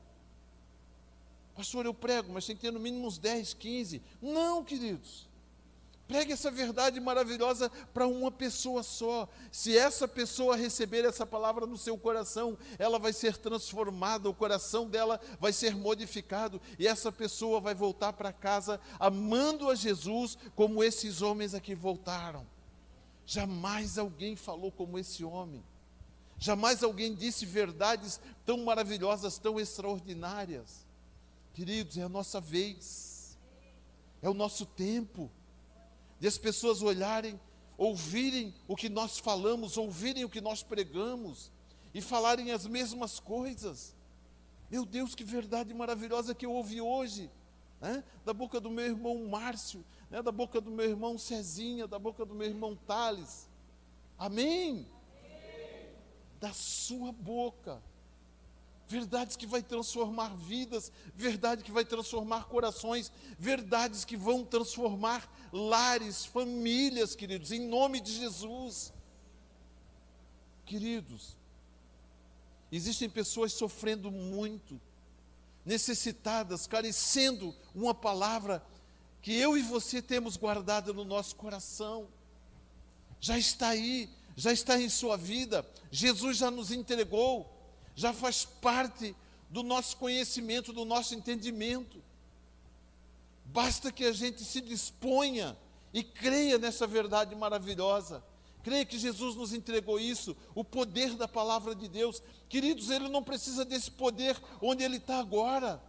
Pastor, eu prego, mas tem que ter no mínimo uns 10, 15. Não, queridos. Pregue essa verdade maravilhosa para uma pessoa só. Se essa pessoa receber essa palavra no seu coração, ela vai ser transformada, o coração dela vai ser modificado, e essa pessoa vai voltar para casa amando a Jesus como esses homens aqui voltaram. Jamais alguém falou como esse homem. Jamais alguém disse verdades tão maravilhosas, tão extraordinárias. Queridos, é a nossa vez, é o nosso tempo, de as pessoas olharem, ouvirem o que nós falamos, ouvirem o que nós pregamos, e falarem as mesmas coisas. Meu Deus, que verdade maravilhosa que eu ouvi hoje, da boca do meu irmão Márcio, da boca do meu irmão Cezinha, da boca do meu irmão Thales. Amém? Da sua boca. verdades que vai transformar vidas, verdade que vai transformar corações, verdades que vão transformar lares, famílias, queridos, em nome de Jesus. Queridos, existem pessoas sofrendo muito, necessitadas, carecendo uma palavra que eu e você temos guardada no nosso coração. Já está aí, já está em sua vida, Jesus já nos entregou, já faz parte do nosso conhecimento, do nosso entendimento. Basta que a gente se disponha e creia nessa verdade maravilhosa. Creia que Jesus nos entregou isso, o poder da palavra de Deus. Queridos, Ele não precisa desse poder onde Ele está agora.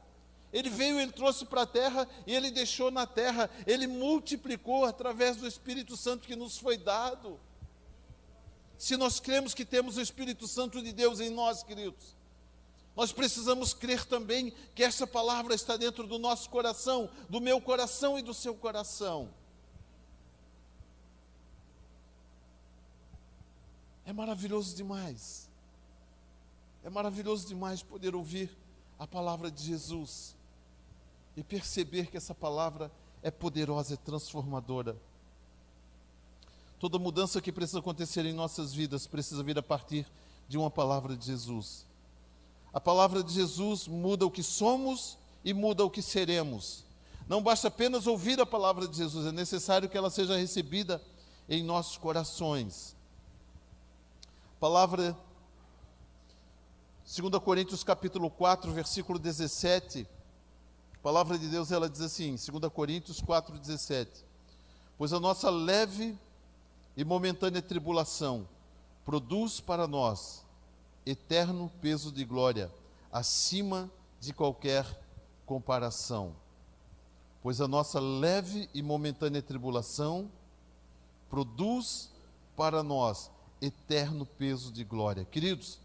Ele veio, Ele trouxe para a terra e Ele deixou na terra. Ele multiplicou através do Espírito Santo que nos foi dado. Se nós cremos que temos o Espírito Santo de Deus em nós, queridos, nós precisamos crer também que essa palavra está dentro do nosso coração, do meu coração e do seu coração. É maravilhoso demais. É maravilhoso demais poder ouvir a palavra de Jesus e perceber que essa palavra é poderosa, é transformadora. Toda mudança que precisa acontecer em nossas vidas precisa vir a partir de uma palavra de Jesus. A palavra de Jesus muda o que somos e muda o que seremos. Não basta apenas ouvir a palavra de Jesus, é necessário que ela seja recebida em nossos corações. A palavra, 2 Coríntios capítulo 4, versículo 17, a palavra de Deus, ela diz assim, 2 Coríntios 4, 17, pois a nossa leve e momentânea tribulação produz para nós eterno peso de glória, acima de qualquer comparação. Pois a nossa leve e momentânea tribulação produz para nós eterno peso de glória. Queridos,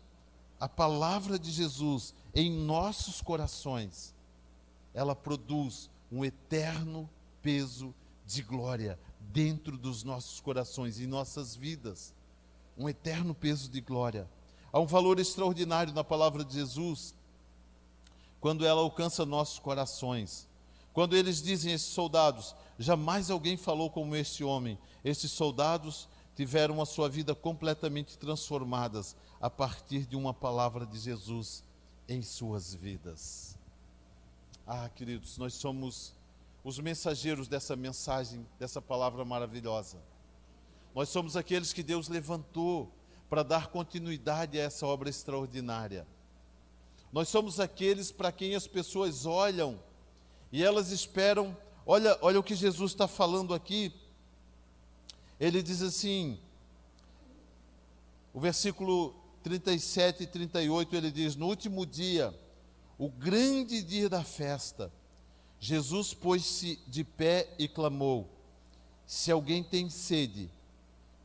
a palavra de Jesus em nossos corações, ela produz um eterno peso de glória dentro dos nossos corações, em nossas vidas. Um eterno peso de glória. Há um valor extraordinário na palavra de Jesus quando ela alcança nossos corações. Quando eles dizem, esses soldados, jamais alguém falou como este homem. Esses soldados tiveram a sua vida completamente transformadas a partir de uma palavra de Jesus em suas vidas. Ah, queridos, nós somos os mensageiros dessa mensagem, dessa palavra maravilhosa. Nós somos aqueles que Deus levantou para dar continuidade a essa obra extraordinária. Nós somos aqueles para quem as pessoas olham e elas esperam. Olha o que Jesus está falando aqui. Ele diz assim, o versículo 37 e 38, ele diz, no último dia, o grande dia da festa, Jesus pôs-se de pé e clamou, se alguém tem sede,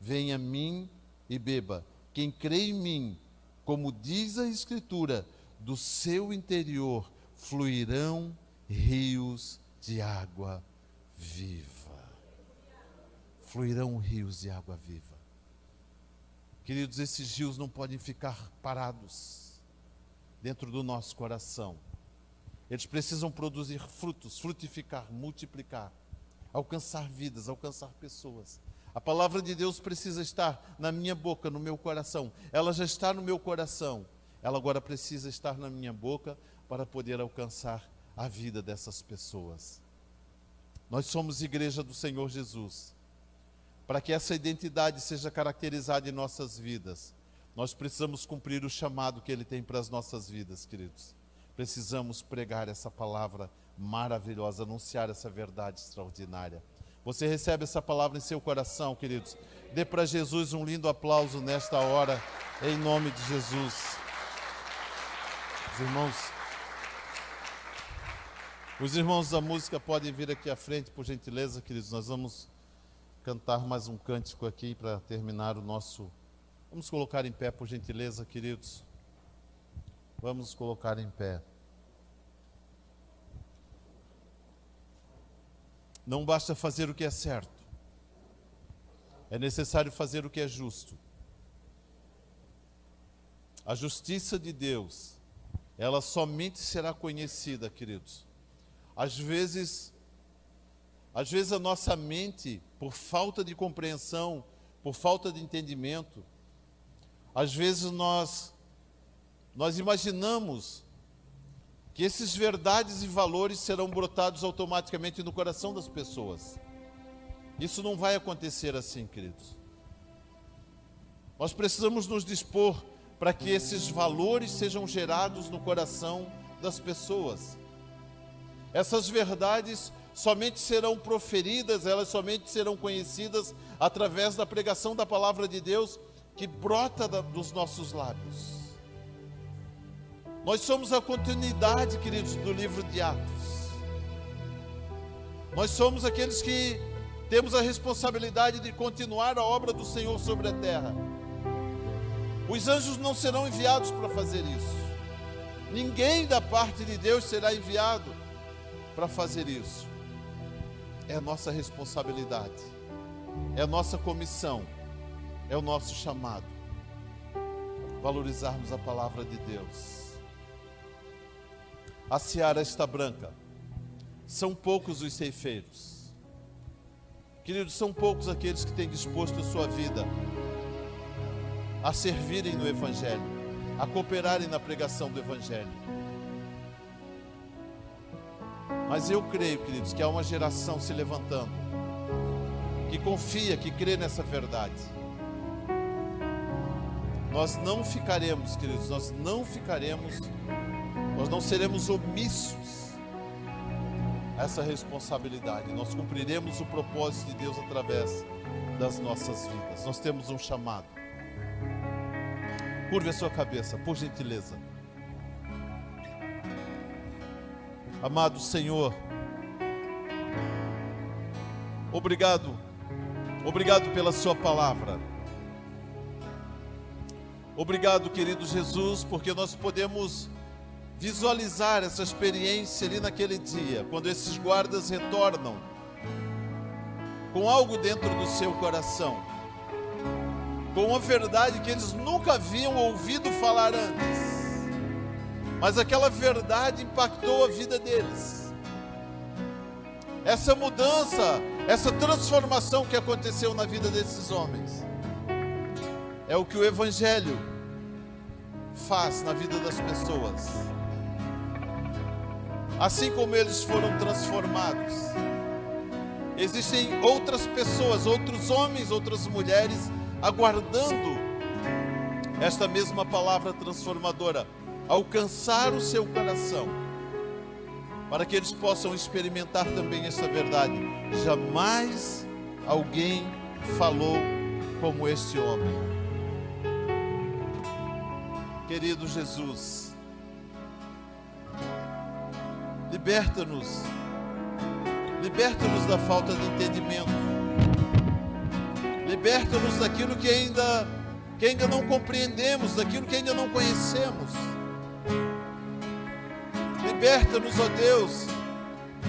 venha a mim e beba. Quem crê em mim, como diz a Escritura, do seu interior fluirão rios de água viva. Fluirão rios de água viva. Queridos, esses rios não podem ficar parados dentro do nosso coração. Eles precisam produzir frutos, frutificar, multiplicar, alcançar vidas, alcançar pessoas. A palavra de Deus precisa estar na minha boca, no meu coração. Ela já está no meu coração. Ela agora precisa estar na minha boca para poder alcançar a vida dessas pessoas. Nós somos igreja do Senhor Jesus. Para que essa identidade seja caracterizada em nossas vidas, nós precisamos cumprir o chamado que Ele tem para as nossas vidas, queridos. Precisamos pregar essa palavra maravilhosa, anunciar essa verdade extraordinária. Você recebe essa palavra em seu coração, queridos? Dê para Jesus um lindo aplauso nesta hora, em nome de Jesus. Os irmãos da música podem vir aqui à frente, por gentileza, queridos. Nós vamos cantar mais um cântico aqui para terminar o nosso... Vamos colocar em pé, por gentileza, queridos. Vamos colocar em pé. Não basta fazer o que é certo. É necessário fazer o que é justo. A justiça de Deus ela somente será conhecida, queridos. Às vezes a nossa mente, por falta de compreensão, por falta de entendimento, às vezes nós imaginamos que esses verdades e valores serão brotados automaticamente no coração das pessoas. Isso não vai acontecer assim, queridos. Nós precisamos nos dispor para que esses valores sejam gerados no coração das pessoas. Essas verdades somente serão proferidas, elas somente serão conhecidas através da pregação da palavra de Deus que brota dos nossos lábios. Nós somos a continuidade, queridos, do livro de Atos. Nós somos aqueles que temos a responsabilidade de continuar a obra do Senhor sobre a terra. Os anjos não serão enviados para fazer isso. Ninguém da parte de Deus será enviado para fazer isso. É a nossa responsabilidade, é a nossa comissão, é o nosso chamado. Valorizarmos a palavra de Deus. A seara está branca. São poucos os ceifeiros. Queridos, são poucos aqueles que têm disposto a sua vida a servirem no Evangelho, a cooperarem na pregação do Evangelho. Mas eu creio, queridos, que há uma geração se levantando, que confia, que crê nessa verdade. Nós não ficaremos, queridos, nós não seremos omissos a essa responsabilidade. Nós cumpriremos o propósito de Deus através das nossas vidas. Nós temos um chamado. Curve a sua cabeça, por gentileza. Amado Senhor, obrigado pela sua palavra. Obrigado, querido Jesus, porque nós podemos visualizar essa experiência ali naquele dia, quando esses guardas retornam com algo dentro do seu coração, com uma verdade que eles nunca haviam ouvido falar antes, mas aquela verdade impactou a vida deles. Essa mudança, essa transformação que aconteceu na vida desses homens, é o que o Evangelho faz na vida das pessoas. Assim como eles foram transformados, existem outras pessoas, outros homens, outras mulheres, aguardando esta mesma palavra transformadora alcançar o seu coração, para que eles possam experimentar também esta verdade. Jamais alguém falou como este homem. Querido Jesus, liberta-nos da falta de entendimento, liberta-nos daquilo que ainda não compreendemos, daquilo que ainda não conhecemos. Liberta-nos, ó Deus,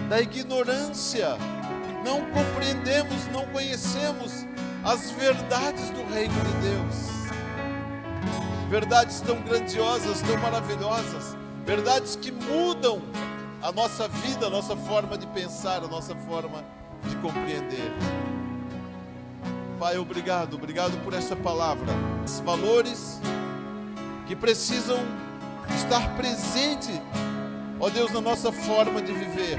da ignorância. Não compreendemos, não conhecemos as verdades do reino de Deus. Verdades tão grandiosas, tão maravilhosas, verdades que mudam a nossa vida, a nossa forma de pensar, a nossa forma de compreender. Pai, obrigado por esta palavra. Os valores que precisam estar presentes, ó Deus, na nossa forma de viver.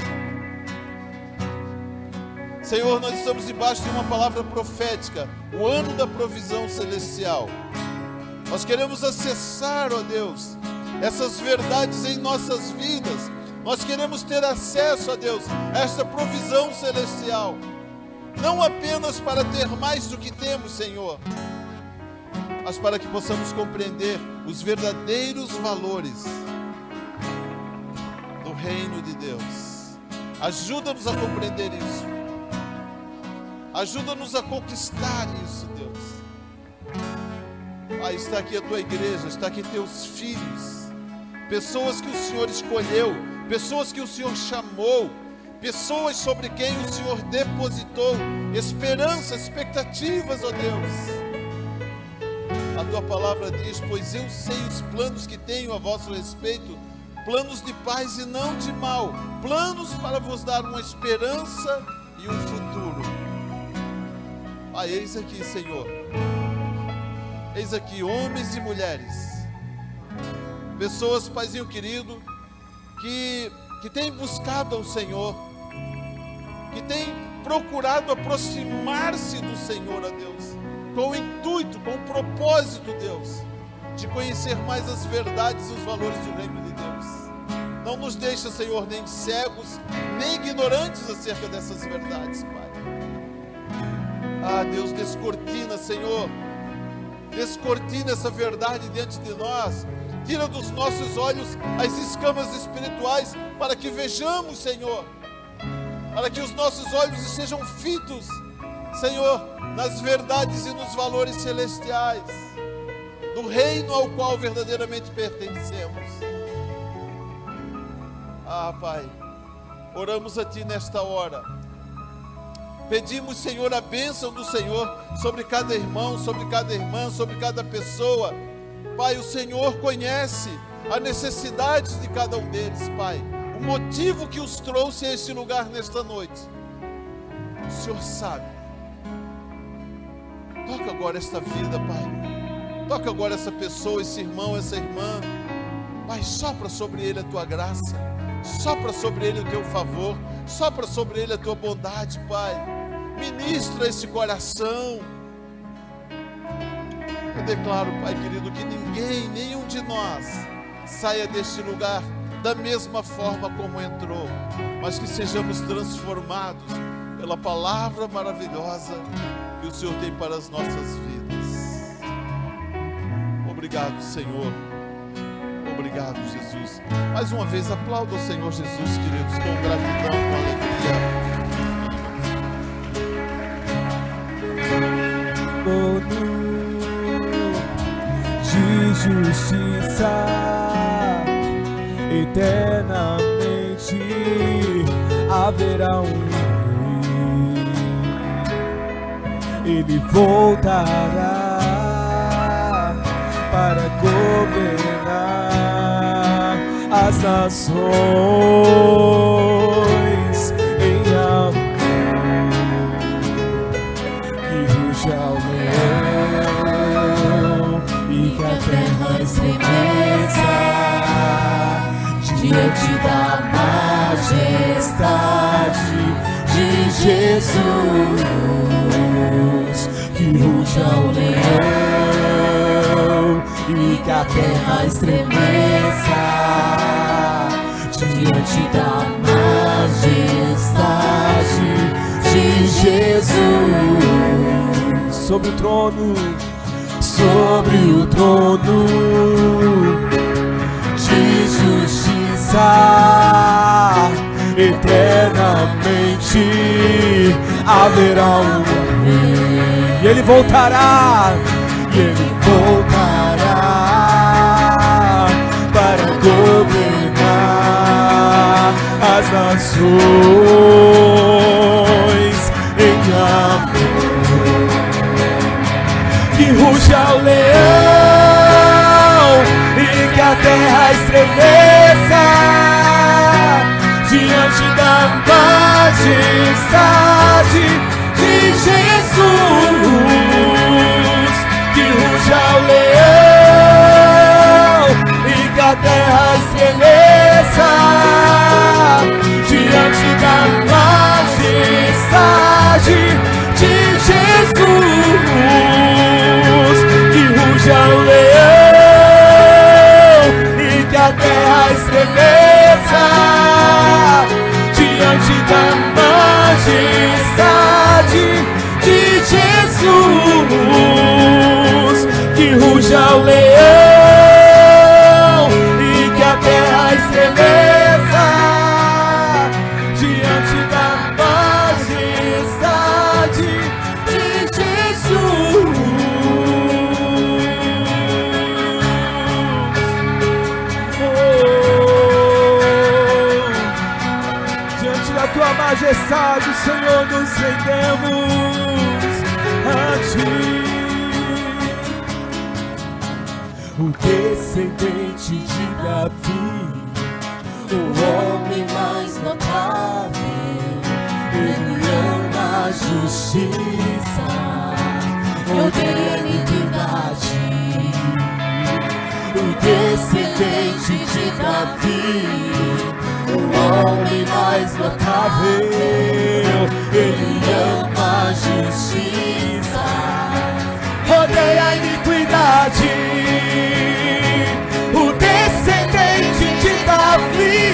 Senhor, nós estamos debaixo de uma palavra profética, o ano da provisão celestial. Nós queremos acessar, ó Deus, essas verdades em nossas vidas. Nós queremos ter acesso, ó Deus, a esta provisão celestial. Não apenas para ter mais do que temos, Senhor, mas para que possamos compreender os verdadeiros valores do reino de Deus. Ajuda-nos a compreender isso. Ajuda-nos a conquistar isso, Deus. Pai, está aqui a tua igreja, está aqui teus filhos, pessoas que o Senhor escolheu, pessoas que o Senhor chamou, pessoas sobre quem o Senhor depositou esperança, expectativas, ó Deus. A tua palavra diz: pois eu sei os planos que tenho a vosso respeito, planos de paz e não de mal, planos para vos dar uma esperança e um futuro. Pai, eis aqui, Senhor, eis aqui homens e mulheres, pessoas, Paizinho querido, que têm buscado ao Senhor, que têm procurado aproximar-se do Senhor, ó Deus, com o intuito, com o propósito, Deus, de conhecer mais as verdades e os valores do reino de Deus. Não nos deixa, Senhor, nem cegos, nem ignorantes acerca dessas verdades, Pai. Ah, Deus, descortina, Senhor, descortina essa verdade diante de nós. Tira dos nossos olhos as escamas espirituais, para que vejamos, Senhor, para que os nossos olhos sejam fitos, Senhor, nas verdades e nos valores celestiais do reino ao qual verdadeiramente pertencemos. Ah, Pai, oramos a Ti nesta hora. Pedimos, Senhor, a bênção do Senhor sobre cada irmão, sobre cada irmã, sobre cada pessoa. Pai, o Senhor conhece a necessidade de cada um deles, Pai. O motivo que os trouxe a este lugar nesta noite, o Senhor sabe. Toca agora esta vida, Pai. Toca agora essa pessoa, esse irmão, essa irmã. Pai, sopra sobre ele a Tua graça. Sopra sobre ele o Teu favor. Sopra sobre ele a Tua bondade, Pai. Ministra esse coração. Eu declaro, Pai querido, que ninguém, nenhum de nós, saia deste lugar da mesma forma como entrou, mas que sejamos transformados pela palavra maravilhosa que o Senhor tem para as nossas vidas. Obrigado, Senhor. Obrigado, Jesus. Mais uma vez, aplauda o Senhor Jesus, queridos, com gratidão, com alegria. De justiça eternamente haverá um rei. Ele voltará para governar as nações em amor. Que ruja o leão e que a terra estremeça diante da majestade de Jesus. Que ruja o leão e que a terra estremeça diante da majestade de Jesus. Sobre o trono de justiça eternamente haverá um rei. E ele voltará para governar as nações em amor. Que ruja o leão e que a terra estremeça diante da majestade de Jesus. Que ruja o leão e que a terra estremeça diante da majestade de Jesus. Que ruja o leão e que a terra estremeça diante da majestade de Jesus. Que ruja o leão e que a terra estremeça diante da majestade de Jesus. Diante da Tua majestade, Senhor, nos rendemos a Ti. O descendente de Davi o homem mais notável. Ele ama a justiça, odeia a iniquidade. O descendente de Davi, o homem mais notável. Ele ama a justiça, odeia a iniquidade. O descendente de Davi,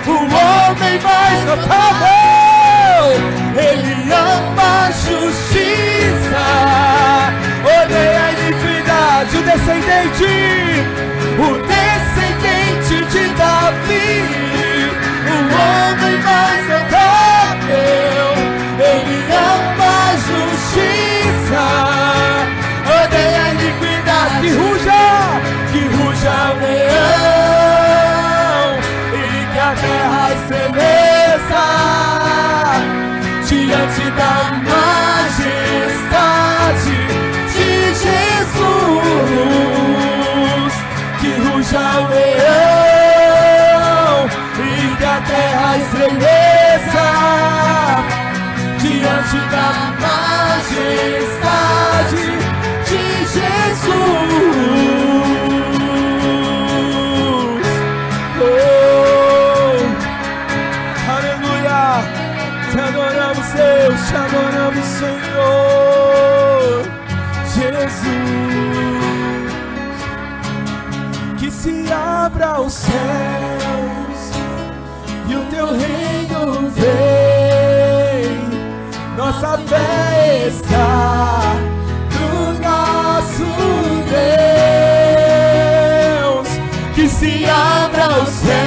o homem mais notável. Ele ama a justiça, odeia a iniquidade. O descendente de Davi, o homem mais notável. Ele ama a justiça, odeia a iniquidade. Que ruja o leão e que a terra estremeça diante da majestade de Jesus. Que ruja o leão e que a terra estremeça diante da majestade de Jesus. Oh, aleluia! Te adoramos, Deus, te adoramos, Senhor Jesus. Que se abra os céus e o teu reino vem. Nossa fé está no nosso Deus. Que se abra os céus,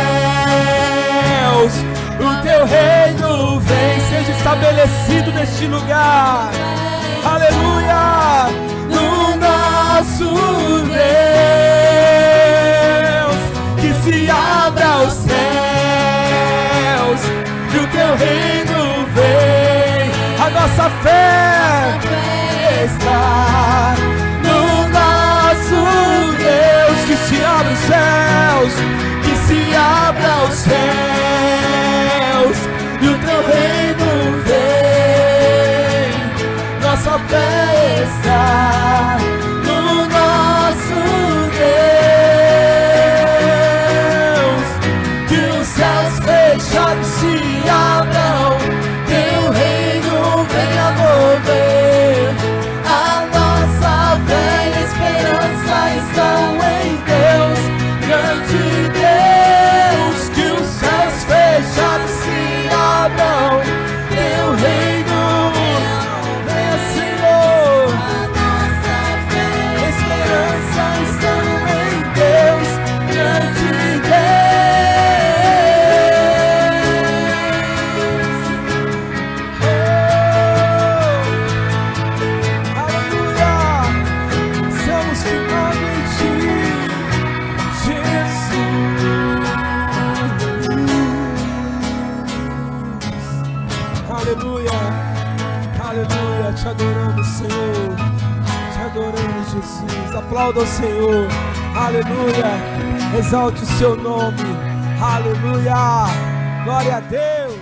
o teu reino vem. Seja estabelecido neste lugar, aleluia, no nosso Deus. Que se abra os céus e o teu reino vem. A nossa fé está no nosso Deus. Que se abra os céus, que se abra os céus e o teu reino vem. Nossa fé está no nosso Deus. Que os céus fechados se abram, teu reino venha mover. A nossa fé e esperança estão em Deus, grande Deus. Que os céus fechados se abram, teu reino venha, Senhor. A nossa fé e esperança estão em Deus, grande te adoramos, Senhor, te adoramos, Jesus. Aplauda o Senhor, aleluia, exalte o seu nome, aleluia, glória a Deus.